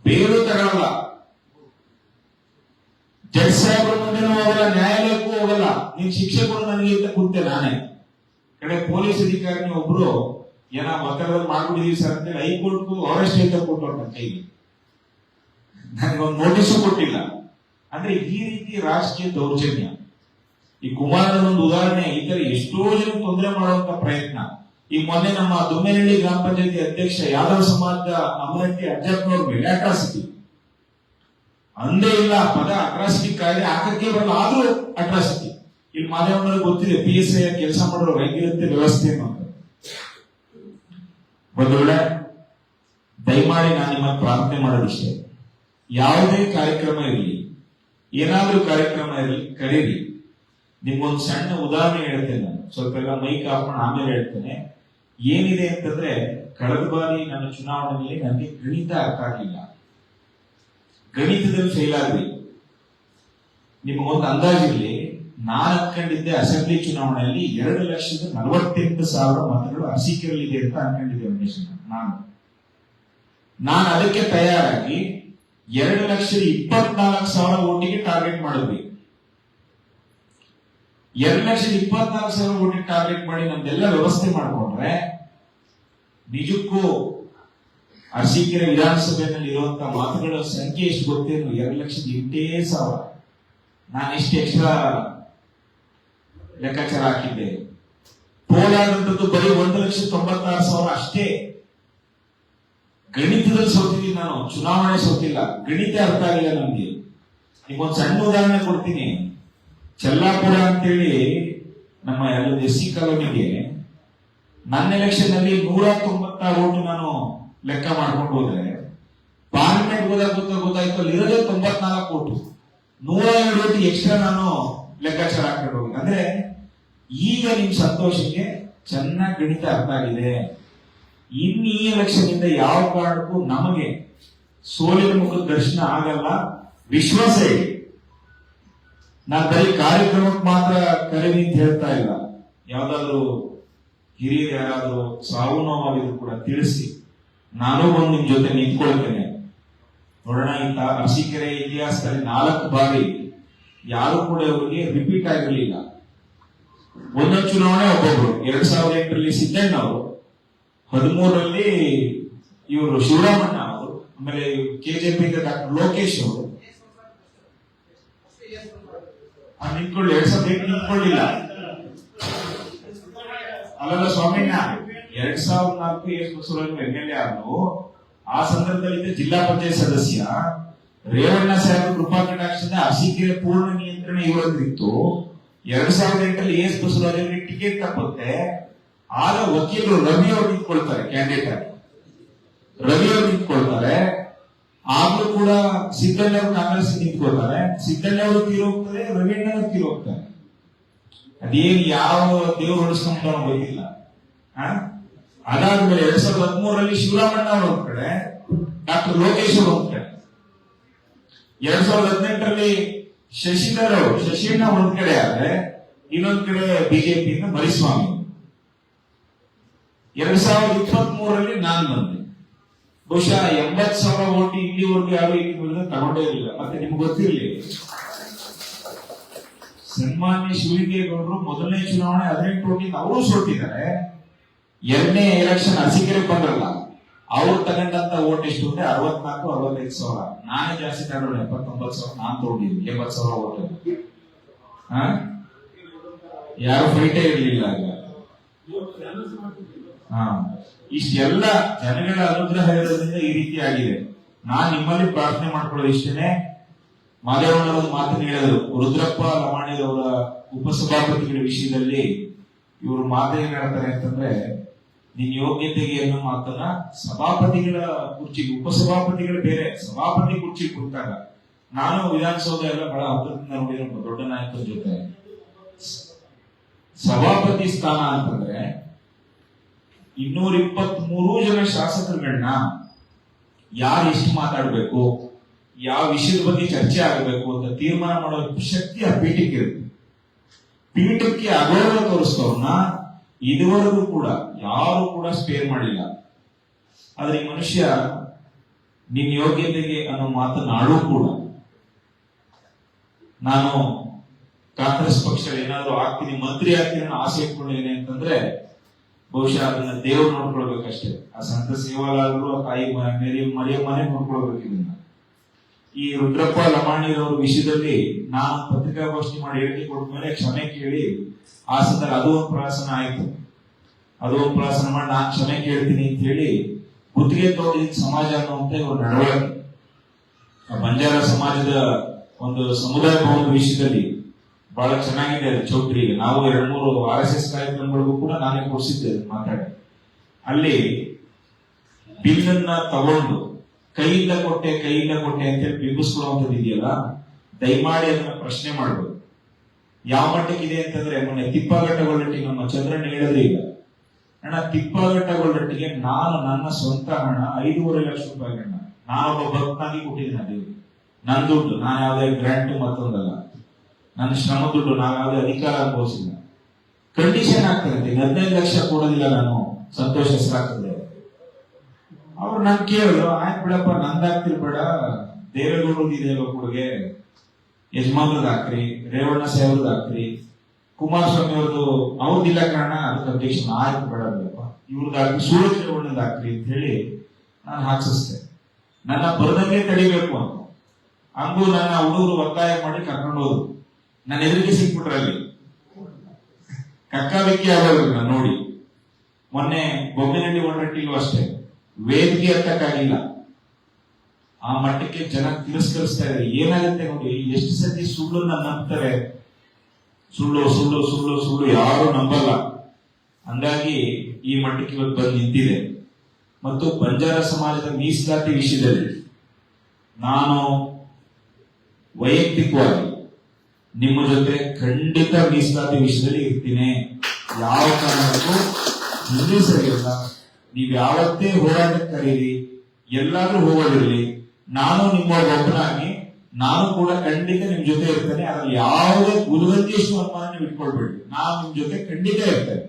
ಬೇರು ತಗೊಳ್ಳಲ್ಲ, ಜಡ್ಜ್ ಸಾಹೇಬ್ರ ಮುಂದೆನೂ ಹೋಗಲ್ಲ, ನ್ಯಾಯಾಲಯಕ್ಕೂ ಹೋಗಲ್ಲ, ನೀನ್ ಶಿಕ್ಷೆ ಕೊಡು ನನಗೆ ಅಂತ ಕೂತೆ ನಾನೇ. ಕಡೆ ಪೊಲೀಸ್ ಅಧಿಕಾರಿನ ಒಬ್ರು ಏನ ಒತ್ತಡದಲ್ಲಿ ಮಾಡ್ಬಿಟ್ಟಿದೀವಿ ಸರ್ ಅಂತೇಳಿ ಹೈಕೋರ್ಟ್ಗೂ ಅರೆಸ್ಟ್ ಅಂತ ಕೊಟ್ಟು ನನ್ನ ಕೈಗೆ, ನನಗೊಂದು ನೋಟಿಸು ಕೊಟ್ಟಿಲ್ಲ. ಅಂದ್ರೆ ಈ ರೀತಿ ರಾಜಕೀಯ ದೌರ್ಜನ್ಯ. ಈ ಕುಮಾರನ ಒಂದು ಉದಾಹರಣೆ, ಈ ತರ ಎಷ್ಟೋ ಜನ ತೊಂದರೆ ಮಾಡುವಂತ ಪ್ರಯತ್ನ. ಈ ಮೊನ್ನೆ ನಮ್ಮ ದುಮ್ಮೇನಹಳ್ಳಿ ಗ್ರಾಮ ಪಂಚಾಯತಿ ಅಧ್ಯಕ್ಷ ಯಾದವ್ ಸಮಾಜದ ಅಮರಟ್ಟಿ ಅಜ್ಜಪ್ಪನವ್ರ ಮೇಲೆ ಅಟ್ರಾಸಿಟಿ ಅಂದೇ ಇಲ್ಲ, ಪದ ಅಟ್ರಾಸಿಟಿ ಕಾಯ್ದೆ ಹಾಕಕ್ಕೆ ಬರಲ್ಲ, ಆದ್ರೂ ಅಟ್ರಾಸಿಟಿ. ಇಲ್ಲಿ ಮಾದೇವಣ್ಣವ್ರಿಗೆ ಗೊತ್ತಿದೆ PSI ಕೆಲಸ ಮಾಡೋರು ಹೆಂಗಿರುತ್ತೆ ವ್ಯವಸ್ಥೆ ಅಂತ. ಒಂದು ವೇಳೆ ದಯಮಾಡಿ ನಾನು ನಿಮ್ಮನ್ನು ಪ್ರಾರ್ಥನೆ ಮಾಡೋದಿಷ್ಟೇ, ಯಾವುದೇ ಕಾರ್ಯಕ್ರಮ ಇರಲಿ, ಏನಾದ್ರೂ ಕಾರ್ಯಕ್ರಮ ಇರಲಿ, ಕರೀರಿ. ನಿಮ್ಗೊಂದು ಸಣ್ಣ ಉದಾಹರಣೆ ಹೇಳ್ತೇನೆ ನಾನು, ಸ್ವಲ್ಪ ಎಲ್ಲ ಮೈಕ್ ಆಫ್ ಮಾಡಿ ಆಮೇಲೆ ಹೇಳ್ತೇನೆ. ಏನಿದೆ ಅಂತಂದ್ರೆ, ಕಳೆದ ಬಾರಿ ನನ್ನ ಚುನಾವಣೆಯಲ್ಲಿ ನನಗೆ ಗಣಿತ ಅರ್ಥ ಆಗಲಿಲ್ಲ, ಗಣಿತದಲ್ಲಿ ಫೇಲ್ ಆದ್ರಿ. ನಿಮಗೊಂದು ಅಂದಾಜಿರ್ಲಿ, ನಾನು ಅನ್ಕೊಂಡಿದ್ದೆ ಅಸೆಂಬ್ಲಿ ಚುನಾವಣೆಯಲ್ಲಿ 2,48,000 ಮತಗಳು ಅರಸೀಕೆರೆಯಲ್ಲಿದೆ ಅಂತ ಅನ್ಕೊಂಡಿದ್ದೆ. ನಾನು ಅದಕ್ಕೆ ತಯಾರಾಗಿ 2,24,000 ಓಟಿಗೆ ಟಾರ್ಗೆಟ್ ಮಾಡಿದ್ವಿ. 2,24,000 ಓಟಿಗೆ ಟಾರ್ಗೆಟ್ ಮಾಡಿ ನಮ್ದೆಲ್ಲ ವ್ಯವಸ್ಥೆ ಮಾಡ್ಕೊಂಡ್ರೆ ನಿಜಕ್ಕೂ ಅರಸೀಕೆರೆ ವಿಧಾನಸಭೆಯಲ್ಲಿ ಇರುವಂತಹ ಮಾತುಗಳ ಸಂಖ್ಯೆ ಎಷ್ಟು ಗೊತ್ತೇನು? 2,08,000. ನಾನು ಎಷ್ಟು ಎಕ್ಸ್ಟ್ರಾ ಲೆಕ್ಕಾಚಾರ ಹಾಕಿದ್ದೆ. ಪೋಲಾದಂತದ್ದು ಬರೀ 1,96,000 ಅಷ್ಟೇ. ಗಣಿತದಲ್ಲಿ ಸೋತಿದ್ದೀನಿ ನಾನು, ಚುನಾವಣೆ ಸೋತಿಲ್ಲ. ಗಣಿತ ಅರ್ಥ ಆಗಿಲ್ಲ ನಮ್ಗೆ. ನಿಮ್ಗೊಂದು ಸಣ್ಣ ಉದಾಹರಣೆ ಕೊಡ್ತೀನಿ. ಚೆಲ್ಲಾಪುರ ಅಂತೇಳಿ ನಮ್ಮ SC ಕಾಲೋನಿಗೆ ನನ್ನ ಎಲೆಕ್ಷನ್ ಅಲ್ಲಿ 196 ಓಟು ನಾನು ಲೆಕ್ಕ ಮಾಡ್ಕೊಂಡು ಹೋದ್ರೆ, ಪಾರ್ಲಿಮೆಂಟ್ ಗೊತ್ತಾಯ್ತು ಅಲ್ಲಿ ಇರೋದೇ 94 ಓಟು, 102 ಓಟು ಎಕ್ಸ್ಟ್ರಾ ನಾನು ಲೆಕ್ಕಾಚಾರ ಹಾಕೊಂಡು ಹೋಗಿ. ಅಂದ್ರೆ ಈಗ ನಿಮ್ ಸಂತೋಷಕ್ಕೆ ಚೆನ್ನಾಗಿ ಗಣಿತ ಅರ್ಥ ಆಗಿದೆ. ಇನ್ನು ಈ ಎಲೆಕ್ಷನ್ ಇಂದ ಯಾವ ಕಾರಣಕ್ಕೂ ನಮಗೆ ಸೋಲಿನ ಮುಖದ ದರ್ಶನ ಆಗಲ್ಲ, ವಿಶ್ವಾಸ ಇದೆ. ನಾನು ಬರೀ ಕಾರ್ಯಕ್ರಮಕ್ಕೆ ಮಾತ್ರ ಕರೀರಿ ಅಂತ ಹೇಳ್ತಾ ಇಲ್ಲ. ಯಾವ್ದಾದ್ರು ಹಿರಿಯರು ಯಾರಾದ್ರೂ ಸಾವು ನೋವಾಗಿದ್ರು ಕೂಡ ತಿಳಿಸಿ, ನಾನು ಬಂದು ನಿಮ್ ಜೊತೆ ನಿಂತ್ಕೊಳ್ತೇನೆ. ನೋಡೋಣ, ಇಂತ ಅರಸೀಕೆರೆ ಇತಿಹಾಸದಲ್ಲಿ 4 ಬಾರಿ ಯಾರು ಕೂಡ ಇವರಿಗೆ ರಿಪೀಟ್ ಆಗಿರಲಿಲ್ಲ. ಒಂದೊಂದು ಚುನಾವಣೆ ಒಬ್ಬೊಬ್ರು. 2008ರಲ್ಲಿ ಸಿದ್ದಣ್ಣ ಅವರು, 13ರಲ್ಲಿ ಇವರು ಶಿವರಾಮಣ್ಣ ಅವರು, ಆಮೇಲೆ KJP ಡಾಕ್ಟರ್ ಲೋಕೇಶ್ ಅವರು ನಿಂತ್ಕೊಳ್ಳಿ. 2008 ನಿಂತ್ಕೊಳ್ಳಿಲ್ಲ ಅಲ್ಲಲ್ಲ ಸ್ವಾಮಿನ. 2004 MLA ಆದ್ರು. ಆ ಸಂದರ್ಭದಲ್ಲಿ ಜಿಲ್ಲಾ ಪಂಚಾಯತ್ ಸದಸ್ಯ ರೇವಣ್ಣ ಸಾಹೇಬ್ ಕೃಪಾ ಕಟಾಕ್ಷದಿಂದ ಅರಸೀಕೆರೆ ಪೂರ್ಣ ನಿಯಂತ್ರಣ ಇವರದ್ದಿತ್ತು. 2008ರಲ್ಲಿ AS ಬಸವರಾಜ್ ಅವರಿಗೆ ಟಿಕೆಟ್ ತಪ್ಪುತ್ತೆ. ಆಗ ವಕೀಲರು ರವಿ ಅವರು ನಿಂತ್ಕೊಳ್ತಾರೆ, ಕ್ಯಾಂಡಿಡೇಟ್ ಆಗಿ ರವಿ ಅವರು ನಿಂತ್ಕೊಳ್ತಾರೆ. ಆಗ್ಲೂ ಕೂಡ ಸಿದ್ದಣ್ಣ ಅವರು ಕಾಂಗ್ರೆಸ್ ನಿಂತ್ಕೊಳ್ತಾರೆ. ಸಿದ್ದಣ್ಣ ಅವರು ತೀರೋಗ್ತಾರೆ, ರವಿಯಣ್ಣ ಅವರು ತೀರೋಗ್ತಾರೆ. ಅದೇನು ಯಾವ ದೇವರು ಹೊಡಿಸ್ಕೊಂಡ್ತಾನೋ ಗೊತ್ತಿಲ್ಲ. ಅದಾದ್ಮೇಲೆ 2013ರಲ್ಲಿ ಶಿವರಾಮಣ್ಣ ಅವರು ಒಂದ್ ಕಡೆ, ಡಾಕ್ಟರ್ ಲೋಕೇಶ್ ಅವರು ಒಂದ್ ಕಡೆ, 2018ರಲ್ಲಿ ಶಶಿಯಣ್ಣ ಒಂದ್ ಕಡೆ ಆದ್ರೆ, ಇನ್ನೊಂದ್ ಕಡೆ ಬಿಜೆಪಿಯಿಂದ ಮರಿಸ್ವಾಮಿ. 2023ರಲ್ಲಿ ನಾನು ಬಂದೆ. ಬಹುಶಃ 80,000 ಓಟಿ ಇಲ್ಲಿವರೆಗೂ ಯಾರು ಇಲ್ಲಿ ತಗೊಂಡೇ ಇರಲಿಲ್ಲ. ಮತ್ತೆ ನಿಮ್ಗೆ ಗೊತ್ತಿರಲಿ, ಸನ್ಮಾನ್ಯ ಶಿವಲಿಂಗೇಗೌಡರು ಮೊದಲನೇ ಚುನಾವಣೆ 18 ಓಟಿಂದ ಅವರು ಸೋತಿದ್ದಾರೆ. 2ನೇ ಎಲೆಕ್ಷನ್ ಅರಸೀಕೆರೆ ಬಂದ್ರಲ್ಲ, ಅವ್ರು ತಗೊಂಡಂತ ಓಟ್ ಎಷ್ಟು ಅಂದ್ರೆ 64,000-65,000. ನಾನೇ ಜಾಸ್ತಿ ತಗೊಂಡು 79,000 ನಾನು ತಗೊಂಡಿದ್ದೀನಿ. 70,000 ಓಟ್. ಯಾರು ಫೈಟೇ ಇರಲಿಲ್ಲ ಆಗ. ಇಷ್ಟೆಲ್ಲ ಜನಗಳ ಅನುಗ್ರಹ ಇರೋದ್ರಿಂದ ಈ ರೀತಿ ಆಗಿದೆ. ನಾನ್ ನಿಮ್ಮಲ್ಲಿ ಪ್ರಾರ್ಥನೆ ಮಾಡ್ಕೊಳ್ಳೋದು ಇಷ್ಟೇನೆ. ಮಾದೇವಣ್ಣರ ಒಂದು ಮಾತನ್ನು ಹೇಳಿದ್ರು, ರುದ್ರಪ್ಪ ಲಮಾಣಿಯವರ ಉಪಸಭಾಪತಿಗಳ ವಿಷಯದಲ್ಲಿ ಇವರು ಮಾತೇನ್ ಹೇಳ್ತಾರೆ ಅಂತಂದ್ರೆ, ನಿನ್ ಯೋಗ್ಯತೆಗೆ ಅನ್ನೋ ಮಾತನ್ನ ಸಭಾಪತಿಗಳ ಕುರ್ಚಿ, ಉಪಸಭಾಪತಿಗಳು ಬೇರೆ, ಸಭಾಪತಿ ಕುರ್ಚಿ ಕುಂತಾಗ ನಾನು ವಿಧಾನಸೌಧ ಎಲ್ಲ ಬಹಳ ಹತ್ತಿರದಿಂದ ನೋಡಿರೋ ದೊಡ್ಡ ನಾಯಕರ ಜೊತೆ ಸಭಾಪತಿ ಸ್ಥಾನ ಅಂತಂದ್ರೆ 223 ಜನ ಶಾಸಕರುಗಳನ್ನ ಯಾರು ಎಷ್ಟು ಮಾತಾಡಬೇಕು, ಯಾವ ವಿಷಯದ ಬಗ್ಗೆ ಚರ್ಚೆ ಆಗಬೇಕು ಅಂತ ತೀರ್ಮಾನ ಮಾಡೋ ಶಕ್ತಿ ಆ ಪೀಠಕ್ಕೆ ಇರುತ್ತೆ. ಪೀಠಕ್ಕೆ ಅಗೌರವ ತೋರಿಸ್ತವ್ರನ್ನ ಇದುವರೆಗೂ ಕೂಡ ಯಾರು ಕೂಡ ಸ್ಪೇರ್ ಮಾಡಿಲ್ಲ. ಆದ್ರೆ ಈ ಮನುಷ್ಯ ನಿನ್ ಯೋಗ್ಯತೆಗೆ ಅನ್ನೋ ಮಾತನಾಡೂ ಕೂಡ ನಾನು ಕಾಂಗ್ರೆಸ್ ಪಕ್ಷದಲ್ಲಿ ಏನಾದ್ರು ಆಗ್ತೀನಿ, ಮಂತ್ರಿ ಆಗ್ತೀನಿ ಅನ್ನೋ ಆಸೆ ಇಟ್ಕೊಂಡಿದ್ದೀನಿ ಅಂತಂದ್ರೆ ಬಹುಶಃ ಅದನ್ನ ದೇವ್ರು ನೋಡ್ಕೊಳ್ಬೇಕಷ್ಟೇ. ಆ ಸಂತ ಸೇವಾಲಾದ್ರು ಆ ತಾಯಿ ಮರಿಯ ಮನೆ ನೋಡ್ಕೊಳ್ಬೇಕು. ಇದನ್ನ ಈ ರುದ್ರಪ್ಪ ಲಮಾಣಿರವ್ರ ವಿಷಯದಲ್ಲಿ ನಾನು ಪತ್ರಿಕಾಗೋಷ್ಠಿ ಮಾಡಿ ಹೇಳಿಕೆ ಕೊಟ್ಟ ಮೇಲೆ ಕ್ಷಮೆ ಕೇಳಿ ಆ ಸಂದರ್ಭ ಅದು ಒಂದು ಪ್ರಹಸನ ಆಯ್ತು. ಅದು ಒಂದು ಪ್ರಹಸನ ಮಾಡಿ ನಾನು ಕ್ಷಮೆ ಕೇಳ್ತೀನಿ ಅಂತ ಹೇಳಿ ಗುತ್ತಿಗೆ ತಗೊಂಡಿದ್ದ ಸಮಾಜ ಅನ್ನುವಂತ ಇವ್ರ ನಡವಳಿಕೆ. ಬಂಜಾರ ಸಮಾಜದ ಒಂದು ಸಮುದಾಯ ಭವನದ ವಿಷಯದಲ್ಲಿ ಬಹಳ ಚೆನ್ನಾಗಿದೆ ಚೌಟ್ರಿ. ನಾವು 2-3 RSS ಕಾರ್ಯಕ್ರಮಗಳಿಗೂ ಕೂಡ ನಾನೇ ಕೊಡಿಸಿದ್ದೆ ಮಾತಾಡಿ. ಅಲ್ಲಿ ಬಿಲ್ಲನ್ನ ತಗೊಂಡು ಕೈಯಿಂದ ಕೊಟ್ಟೆ ಅಂತೇಳಿ ಬಿಂಬಿಸ್ಕೊಳ್ಳುವಂಥದ್ದು ಇದೆಯಲ್ಲ, ದಯಮಾಡಿ ಅದನ್ನ ಪ್ರಶ್ನೆ ಮಾಡಬಹುದು. ಯಾವ ಮಟ್ಟಕ್ಕಿದೆ ಅಂತಂದ್ರೆ ಮೊನ್ನೆ ತಿಪ್ಪಾಘಟ್ಟಗೊಳ್ಳಟ್ಟಿಗೆ ನಮ್ಮ ಚಂದ್ರಣ್ಣ ಹೇಳಿದ್ರೆ ಈಗ ಅಣ್ಣ ತಿಪ್ಪಾಘಟ್ಟಗೊಳ್ಳಟ್ಟಿಗೆ ನಾನು ನನ್ನ ಸ್ವಂತ ಹಣ 5.5 ಲಕ್ಷ ರೂಪಾಯಿಗಳನ್ನ ನಾನೊಬ್ಬ ಭಕ್ತನಾಗಿ ಕೊಟ್ಟಿದ್ದೀನಿ. ಅದೇ ನನ್ನ ದುಡ್ಡು, ನಾನು ಯಾವುದೇ ಗ್ರಾಂಟ್ ಮತ್ತೊಂದಲ್ಲ, ನನ್ನ ಶ್ರಮ ದುಡ್ಡು, ನಾವು ಯಾವುದೇ ಅಧಿಕಾರ ಅನುಭವಿಸಿಲ್ಲ. ಕಂಡೀಷನ್ ಆಗ್ತದೆ 15 ಲಕ್ಷ ಕೊಡೋದಿಲ್ಲ ನಾನು, ಸಂತೋಷ ಹೆಸರಾಗ್ತದೆ. ಅವ್ರು ನನ್ ಕೇಳಿದ್ರು, ಆಯ್ತು ಬಿಡಪ್ಪ ನಂದಾಗ್ತಿರ್ಬೇಡ, ದೇವೇಗೌಡರದ್ದು ಇದೆಯಲ್ಲ ಕೊಡುಗೆ, ಯಜಮಾನ್ರದ್ದು ಹಾಕ್ರಿ, ರೇವಣ್ಣ ಸಾಹೇಬ್ರದ್ದು ಹಾಕ್ರಿ, ಕುಮಾರಸ್ವಾಮಿ ಅವ್ರದ್ದು ಅವ್ರದ್ದಿಲ್ಲ ಕಾರಣ ಅದಕ್ಕೆ ಅಧ್ಯಕ್ಷ ಆಯ್ತು ಬೇಡ ಬಿಡಪ್ಪ, ಇವ್ರದ್ದು ಹಾಕಿ ಸೂರಜ್ ರೇವಣ್ಣದ್ದು ಹಾಕ್ರಿ ಅಂತ ಹೇಳಿ ನಾನು ಹಾಕ್ಸಿಸ್ತೆ. ನನ್ನ ಬರದಂಗೆ ತಡಿಬೇಕು ಅಂತ ಹಂಗೂ ನನ್ನ ಹುಡುಗರು ಒತ್ತಾಯ ಮಾಡಿ ಕರ್ಕೊಂಡು ಹೋದ್ರು. ನನ್ನ ಎದುರಿಗೆ ಸಿಕ್ಬಿಟ್ರಲ್ಲಿ ಕಕ್ಕಾಬಿಕ್ಕಿ ಆಗೋದ್ರು ನಾನು ನೋಡಿ. ಮೊನ್ನೆ ಬೊಮ್ಮೆನಹಳ್ಳಿ ಒಳರಟ್ಟಿಗೂ ಅಷ್ಟೇ ವೇದಿಕೆ ಹತ್ತಕ್ಕಾಗಿಲ್ಲ, ಆ ಮಟ್ಟಕ್ಕೆ ಜನ ತಿರಸ್ಕರಿಸ್ತಾ ಇದ್ದಾರೆ. ಏನಾಗುತ್ತೆ ನೋಡಿ, ಎಷ್ಟು ಸತಿ ಸುಳ್ಳನ್ನ ನಂಬ್ತಾರೆ, ಸುಳ್ಳು ಸುಳ್ಳು ಸುಳ್ಳು ಸುಳ್ಳು ಯಾರು ನಂಬಲ್ಲ. ಹಂಗಾಗಿ ಈ ಮಟ್ಟಕ್ಕೆ ಇವತ್ತು ಬಂದು ನಿಂತಿದೆ. ಮತ್ತು ಬಂಜಾರ ಸಮಾಜದ ಮೀಸಲಾತಿ ವಿಷಯದಲ್ಲಿ ನಾನು ವೈಯಕ್ತಿಕವಾಗಿ ನಿಮ್ಮ ಜೊತೆ ಖಂಡಿತ ಮೀಸಲಾತಿ ವಿಷಯದಲ್ಲಿ ಇರ್ತೀನಿ. ಯಾವ ಕಾರಣಕ್ಕೂ ಮುಂದೆ ಸರಿಯಲ್ಲ. ನೀವ್ ಯಾವತ್ತೇ ಹೋರಾಟಕ್ಕೆ ಕರೀರಿ, ಎಲ್ಲಾದ್ರೂ ಹೋಗೋದಿರ್ಲಿ, ನಾನು ನಿಮ್ಮ ಒಬ್ಬನಾಗಿ ನಾನು ಕೂಡ ಖಂಡಿತ ನಿಮ್ ಜೊತೆ ಇರ್ತೇನೆ. ಅದ್ರಲ್ಲಿ ಯಾವುದೇ ಗುರುಗಂಜಿಷ್ಟು ಅನುಮಾನ ನೀವು ಇಟ್ಕೊಳ್ಬೇಡಿ, ನಾನು ನಿಮ್ ಜೊತೆ ಖಂಡಿತ ಇರ್ತೇನೆ.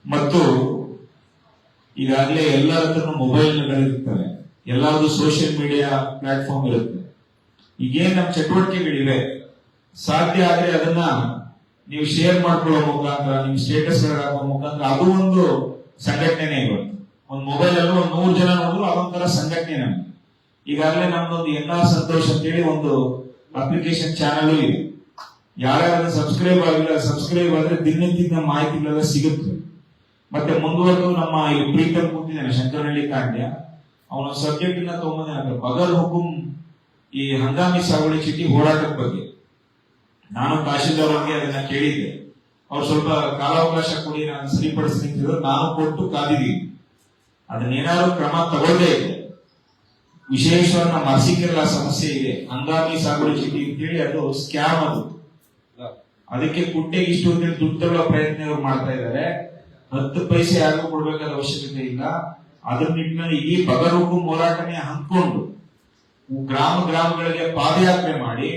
ಮತ್ತು ಈಗಾಗಲೇ ಎಲ್ಲರ ಹತ್ರ ಮೊಬೈಲ್ಗಳಿರ್ತವೆ, ಎಲ್ಲಾದ್ರೂ ಸೋಷಿಯಲ್ ಮೀಡಿಯಾ ಪ್ಲಾಟ್ಫಾರ್ಮ್ ಇರುತ್ತೆ. ಈಗೇನ್ ನಮ್ಮ ಚಟುವಟಿಕೆಗಳಿವೆ, ಸಾಧ್ಯ ಆದ್ರೆ ಅದನ್ನ ನೀವು ಶೇರ್ ಮಾಡ್ಕೊಳ್ಳೋ ಮುಖಾಂತರ, ನಿಮ್ ಸ್ಟೇಟಸ್ ಹಾಕೋ ಮುಖಾಂತರ, ಅದು ಒಂದು ಸಂಘಟನೆ. ಇವತ್ತು ಒಂದು ಮೊಬೈಲ್ ಅಲ್ಲೂ 100 ಜನ ನೋಡಿದ್ರು ಅದೊಂಥರ ಸಂಘಟನೆ. ನಮ್ಗೆ ಈಗಾಗಲೇ ನಮ್ದೊಂದು NR ಸಂತೋಷ್ ಅಂತೇಳಿ ಒಂದು ಅಪ್ಲಿಕೇಶನ್ ಚಾನಲ್ ಇದೆ. ಯಾರ್ಯಾರು ಸಬ್ಸ್ಕ್ರೈಬ್ ಆಗಿಲ್ಲ, ಸಬ್ಸ್ಕ್ರೈಬ್ ಆದ್ರೆ ದಿನನಿತ್ಯ ನಮ್ಮ ಮಾಹಿತಿಗಳೆಲ್ಲ ಸಿಗುತ್ತೆ. ಮತ್ತೆ ಮುಂದುವರೆದು ನಮ್ಮ ಇಲ್ಲಿ ಪ್ರೀತಮ್ ಕೂತಿದ್ದಾನೆ ಶಂಕರಹಳ್ಳಿ ಕಾಂಡ್ಯ, ಅವನ ಸಬ್ಜೆಕ್ಟ್ ಇಂದ ತಗೊಂಬಂದ ಬಗರ್ ಹುಕುಂ, ಈ ಹಂಗಾಮಿ ಸಾಗುವಳಿ ಚೀಟಿ ಹೋರಾಟದ ಬಗ್ಗೆ. ನಾನು ತಹಶೀಲ್ದಾರ್ ಅವ್ರಿಗೆ ಅದನ್ನ ಕೇಳಿದ್ದೆ, ಅವ್ರು ಸ್ವಲ್ಪ ಕಾಲಾವಕಾಶ ಕೊಡಿ ನಾನು ಸರಿಪಡಿಸ್ತೀನಿ, ನಾನು ಕೊಟ್ಟು ಕಾದಿದ್ದೀನಿ. ಅದನ್ನೇನಾದ್ರು ಕ್ರಮ ತಗೊಳ್ಳದೇ ಇದೆ. ವಿಶೇಷವಾಗಿ ನಮ್ಮ ಅರಸೀಕೆರೆ ಸಮಸ್ಯೆ ಇದೆ, ಹಂಗಾಮಿ ಸಾಗುವಳಿ ಚೀಟಿ ಅಂತೇಳಿ ಅದು ಸ್ಕ್ಯಾಮ್. ಅದು ಅದಕ್ಕೆ ಕುಟ್ಟೆಗೆ ಇಷ್ಟು ಅಂತೇಳಿ ದುಡ್ಡು ತಗೊಳ್ಳೋ ಪ್ರಯತ್ನ ಇವ್ರು ಮಾಡ್ತಾ ಇದ್ದಾರೆ. 10 ಪೈಸೆ ಯಾರಿಗೂ ಕೊಡ್ಬೇಕಾದ ಅವಶ್ಯಕತೆ ಇಲ್ಲ. ಅದ್ರ ನಿಟ್ಟಿನಲ್ಲಿ ಈ ಬಗರ್ ಹುಕುಂ ಹೋರಾಟನೇ ಹಂಚ್ಕೊಂಡು ಗ್ರಾಮಗಳಿಗೆ ಪಾದಯಾತ್ರೆ ಮಾಡಿ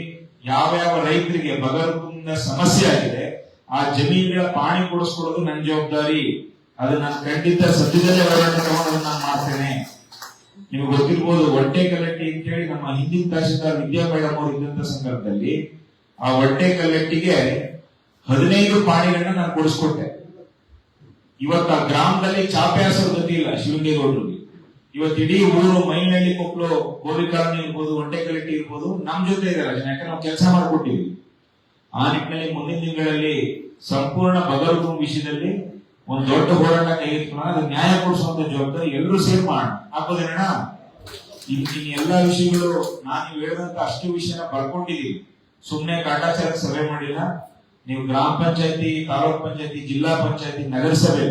ಯಾವ ರೈತರಿಗೆ ಬಗರ್ ಹುಕುಂನ ಸಮಸ್ಯೆ ಆಗಿದೆ ಆ ಜಮೀನಿನ ಪಾಣಿ ಕೊಡಿಸ್ಕೊಡೋದು ನನ್ನ ಜವಾಬ್ದಾರಿ. ಅದು ನಾನು ಖಂಡಿತ ಸದ್ಯದಲ್ಲೇ ಹೋರಾಟ ತಗೊಂಡು ನಾನು ಮಾಡ್ತೇನೆ. ನಿಮ್ಗೆ ಗೊತ್ತಿರ್ಬೋದು, ಹೊಟ್ಟೆ ಕಲ್ಲಟ್ಟಿ ಅಂತ ಹೇಳಿ ನಮ್ಮ ಹಿಂದಿನ ತಹಶೀಲ್ದಾರ್ ವಿದ್ಯಾ ಮೇಡಮ್ ಅವರು ಇದ್ದಂತ ಸಂದರ್ಭದಲ್ಲಿ ಆ ಹೊಟ್ಟೆ ಕಲ್ಲಟ್ಟಿಗೆ 15 ಪಾಣಿಗಳನ್ನ ನಾನು ಕೊಡಿಸ್ಕೊಟ್ಟೆ. ಇವತ್ತು ಆ ಗ್ರಾಮದಲ್ಲಿ ಚಾಪೆ ಹಾಸೋ ಗತಿ ಇಲ್ಲ ಶಿವಲಿಂಗೇಗೌಡರಿಗೆ. ಇವತ್ತು ಇಡೀ ಊರು ಮೈನಹಳ್ಳಿ, ಕೊಪ್ಪಳು, ಗೋರಿಕಾಲನಿ ಇರ್ಬೋದು, ಹೊಟ್ಟೆ ಕಲ್ಲಟ್ಟಿ ಇರ್ಬೋದು, ನಮ್ ಜೊತೆ ಇದಾರೆ. ಯಾಕಂದ್ರೆ ನಾವು ಕೆಲಸ ಮಾಡಿಕೊಟ್ಟಿವಿ. ಆ ನಿಟ್ಟಿನಲ್ಲಿ ಮುಂದಿನ ದಿನಗಳಲ್ಲಿ ಸಂಪೂರ್ಣ ಬಗರ್ ಹುಕುಂ ವಿಷಯದಲ್ಲಿ ಒಂದು ದೊಡ್ಡ ಹೋರಾಟ ಕೈಗೆತ್ತಿಕೊಳ್ಳೋಣ. ಅದು ನ್ಯಾಯ ಕೊಡಿಸುವಂತ ಜವಾಬ್ದಾರಿ ಎಲ್ಲರೂ ಸೇರಿ ಮಾಡೋಣ. ಹಾಕೋದೇನ ಇನ್ನು ಎಲ್ಲಾ ವಿಷಯಗಳು ನಾನು ಹೇಳಿದಂತ ಅಷ್ಟು ವಿಷಯನ ಬರ್ಕೊಂಡಿದೀವಿ. ಸುಮ್ನೆ ಕಾಟಾಚಾರ ಸಭೆ ಮಾಡಿಲ್ಲ. ನೀವು ಗ್ರಾಮ ಪಂಚಾಯತಿ, ತಾಲೂಕ್ ಪಂಚಾಯತಿ, ಜಿಲ್ಲಾ ಪಂಚಾಯತಿ, ನಗರಸಭೆ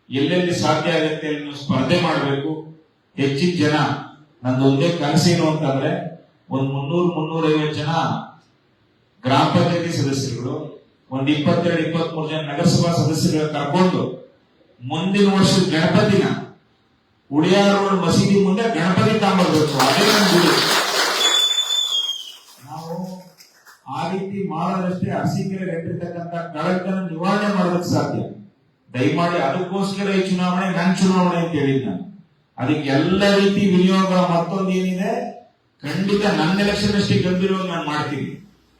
ಎಲ್ಲೆಲ್ಲಿ ಸಾಧ್ಯ ಆಗುತ್ತೆ ಅಲ್ಲಿ ನೀವು ಸ್ಪರ್ಧೆ ಮಾಡಬೇಕು. ಹೆಚ್ಚಿನ ಜನ, ನಂದು ಒಂದೇ ಕನಸೇನು ಅಂತಂದ್ರೆ ಒಂದು 300-350 ಜನ ಗ್ರಾಮ ಪಂಚಾಯತಿ ಸದಸ್ಯರುಗಳು, ಒಂದ್ 22-23 ಜನ ನಗರಸಭಾ ಸದಸ್ಯರುಗಳ ಕರ್ಕೊಂಡು ಮುಂದಿನ ವರ್ಷದ ಗಣಪತಿನ ಉಡಿಯಾರ್ ರೋಡ್ ಮಸೀದಿ ಮುಂದೆ ಗಣಪತಿ ತಗೊಂಡ್ಬರ್ಬೇಕು. ಅದೇ ನಮ್ಮ ಗುರಿ. ನಾವು ಆ ರೀತಿ ಮಾಡೋದಷ್ಟೇ ಅರಸೀಕೆರೆ ಇಟ್ಟಿರ್ತಕ್ಕಂಥ ಕಳಕನ್ನು ನಿವಾರಣೆ ಮಾಡೋದಕ್ಕೆ ಸಾಧ್ಯ. ದಯಮಾಡಿ ಅದಕ್ಕೋಸ್ಕರ ಈ ಚುನಾವಣೆ ನನ್ನ ಚುನಾವಣೆ ಅಂತ ಹೇಳಿದ್ ನಾನು. ಅದಕ್ಕೆ ಎಲ್ಲ ರೀತಿ ವಿನಿಯೋಗ ಮತ್ತೊಂದು ಏನಿದೆ, ಖಂಡಿತ ನನ್ನ ಎಲೆಕ್ಷನ್ ಅಷ್ಟೇ ಗಂಭೀರವಾಗಿ ನಾನು ಮಾಡ್ತೀನಿ.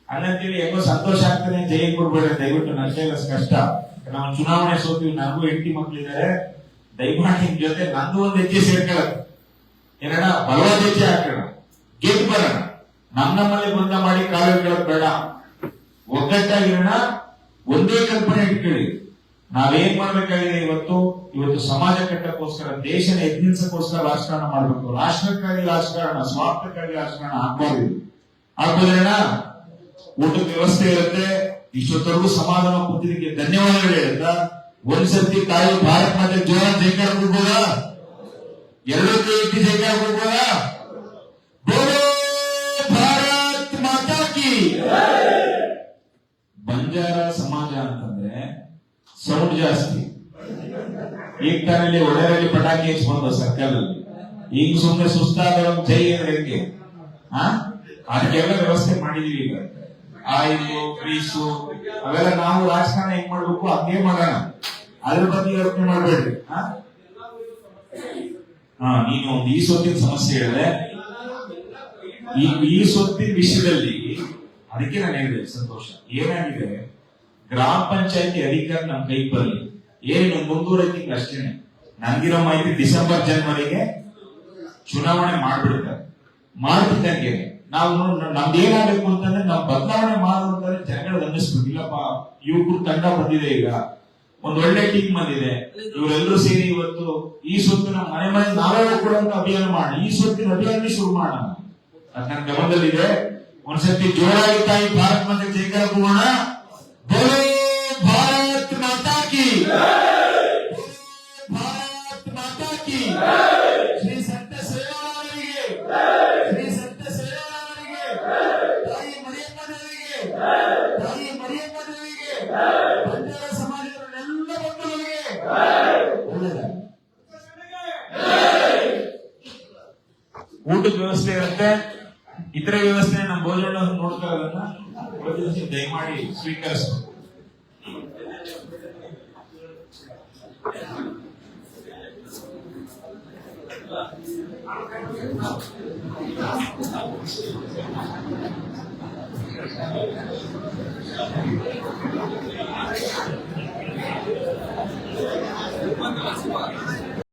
ಹಂಗಂತೇಳಿ ಯಾಕೋ ಸಂತೋಷ ಆಗ್ತದೆ ಜಯ ಕೊಡ್ಬೇಡ, ದಯವಿಟ್ಟು ನನ್ನ ಕೈಲಿ ಕಷ್ಟ. ನಾವು ಚುನಾವಣೆ ಸೋತೀವಿ, ನನಗೂ ಹೆಂಡತಿ ಮಕ್ಳಿದ್ದಾರೆ. ದಯಮಾಡಿ ನಿಮ್ ಜೊತೆ ನಂದು ಒಂದು ಹೆಜ್ಜೆ ಸೇರ್ಕೊಳ್ಳೋದು, ಏನಡ ಬಲವಾದ ಹೆಜ್ಜೆ ಹಾಕೋಣ, ಗೆದ್ದು ಬರೋಣ. ನಮ್ಮಲ್ಲಿ ಬಂದ ಮಾಡಿ ಕಾಲು ಕೇಳೋದು ಬೇಡ, ಒಗ್ಗಟ್ಟಾಗಿರೋಣ, ಒಂದೇ ಕಲ್ಪನೆ ಇಟ್ಕೊಳ್ಳಿ. ನಾವೇನ್ ಮಾಡ್ಬೇಕಾಗಿದೆ ಇವತ್ತು ಸಮಾಜ ಕಟ್ಟಕ್ಕೋಸ್ಕರ, ದೇಶನ ಎತ್ತಿಸಕ್ಕೋಸ್ಕರ ರಾಜಕಾರಣ ಮಾಡ್ಬೇಕು. ರಾಷ್ಟ್ರಕ್ಕಾಗಿ ರಾಜಕಾರಣ, ಸ್ವಾರ್ಥಕ್ಕಾಗಿ ರಾಜಕಾರಣ ಆಗ್ಬೋದೇನ? ಊಟದ ವ್ಯವಸ್ಥೆ ಇರುತ್ತೆ. ಇಷ್ಟೊತ್ತರೆಗೂ ಸಮಾಧಾನ ಕೂತಿದ್ದಕ್ಕೆ ಧನ್ಯವಾದಗಳು ಹೇಳ್ತಾ, ಒಂದ್ಸರ್ತಿ ತಾಯಿ ಭಾರತ್ ಮಾತೆ ಜೋರ ಜೈಕಾರ ಹೋಗ್ಬೋದ, ಎರಡು ಕೈ ಎತ್ತಿ ಜೈಕಾರ ಹೋಗ್ಬೋದ. ಬೋಲೋ ಭಾರತ್ ಮಾತಾ ಕಿ. ಬಂಜಾರ ಸಮಾಜ ಅಂತಂದ್ರೆ ಸೌಂಡ್ ಜಾಸ್ತಿ. ಈಗ ತಾನಲ್ಲಿ ಒಳ್ಳೆಯಲ್ಲಿ ಪಟಾಕಿ ಹಚ್ಕೊಂಡು ಸರ್ಕಲ್ ಈಗ ಸುಮ್ಮನೆ ಸುಸ್ತಾದ ಜೈ ಅಂದ್ರೆ ಹೆಂಗೆ? ಅದಕ್ಕೆಲ್ಲ ವ್ಯವಸ್ಥೆ ಮಾಡಿದೀವಿ. ಈಗ ಆಯಿಲು ಫ್ರೀಸು ಅವೆಲ್ಲ ನಾವು ರಾಜಕಾರಣ ಹೆಂಗ್ ಮಾಡ್ಬೇಕು ಹಂಗೆ ಮಾಡೋಣ, ಅದ್ರ ಬಗ್ಗೆ ಯೋಚನೆ ಮಾಡ್ಬೇಡ್ರಿ. ನೀನು ಒಂದು ಈ ಸೊತ್ತಿನ ಸಮಸ್ಯೆ ಹೇಳಿದೆ. ಈ ಸೊತ್ತಿನ ವಿಷಯದಲ್ಲಿ ಅದಕ್ಕೆ ನಾನು ಹೇಳಿದೆ ಸಂತೋಷ. ಏನಾಗಿದೆ, ಗ್ರಾಮ ಪಂಚಾಯತಿ ಅಧಿಕಾರ ನಮ್ ಕೈ ಬರಲಿ, ಏನು ಮುಂದೂವರೆ ತಿಂಗಳು ಅಷ್ಟೇನೆ. ನನ್ಗಿರೋ ಮಾಹಿತಿ ಡಿಸೆಂಬರ್ ಜನವರಿಗೆ ಚುನಾವಣೆ ಮಾಡ್ಬಿಡ್ತಾರೆ. ಮಾಡ್ತಿದ್ದಂಗೆ ನಾವು ನಮ್ದೇನಾಗಬೇಕು ಅಂತಂದ್ರೆ ನಾವು ಬದಲಾವಣೆ ಮಾಡೋದಂದ್ರೆ ಜನಗಳು ಅನ್ನಿಸ್ಬೇಕು. ಇಲ್ಲಪ್ಪ ಯುವಕರು ತಂಡ ಬಂದಿದೆ, ಈಗ ಒಂದ್ ಒಳ್ಳೆ ಟೀಮ್ ಬಂದಿದೆ, ಇವರೆಲ್ಲರೂ ಸೇರಿ ಇವತ್ತು ಈ ಸೊತ್ತಿನ ಮನೆ ಮನೆ ನಾವೇ ಕೊಡುವಂತ ಅಭಿಯಾನ ಮಾಡಿ ಈ ಸೊತ್ತಿನ ಅಭಿಯಾನ ಶುರು ಮಾಡೋಣ. ಅದ್ ನನ್ನ ಗಮನದಲ್ಲಿದೆ. ಒಂದ್ಸತಿ ಜೋರಾಗಿ ತಾಯಿ ಭಾರತ್ ಮಾತೆ ಜೈಕಾರ ಹೋಗೋಣ. ಬೋಲೋ ಭಾರತ್ ಮಾತಾ ಕಿ, ಭಾರತ್ ಮಾತಾ ಕಿ. ಶ್ರೀ ಸತ್ಯ ಸೇವಾವರಿಗೆ, ಶ್ರೀ ಸತ್ಯ ಸೇವಾವರಿಗೆ, ತಾಯಿ ಮರಿಯಮ್ಮ ದೇವಿಗೆ, ತಾಯಿ ಮರಿಯಮ್ಮ ದೇವಿಗೆ, ಬಂಜಾರ ಸಮಾಜದವರೆಲ್ಲ ಬಂಧುಗಳಿಗೆ ಊಟದ ವ್ಯವಸ್ಥೆ ಇರುತ್ತೆ. ಇತರೆ ವ್ಯವಸ್ಥೆ ನಮ್ಮ ಭೋಜನ ನೋಡ್ಕೊಳ್ಳೋದನ್ನ ದಯಮಾಡಿ ಸ್ವೀಕರಿಸಬೇಕು.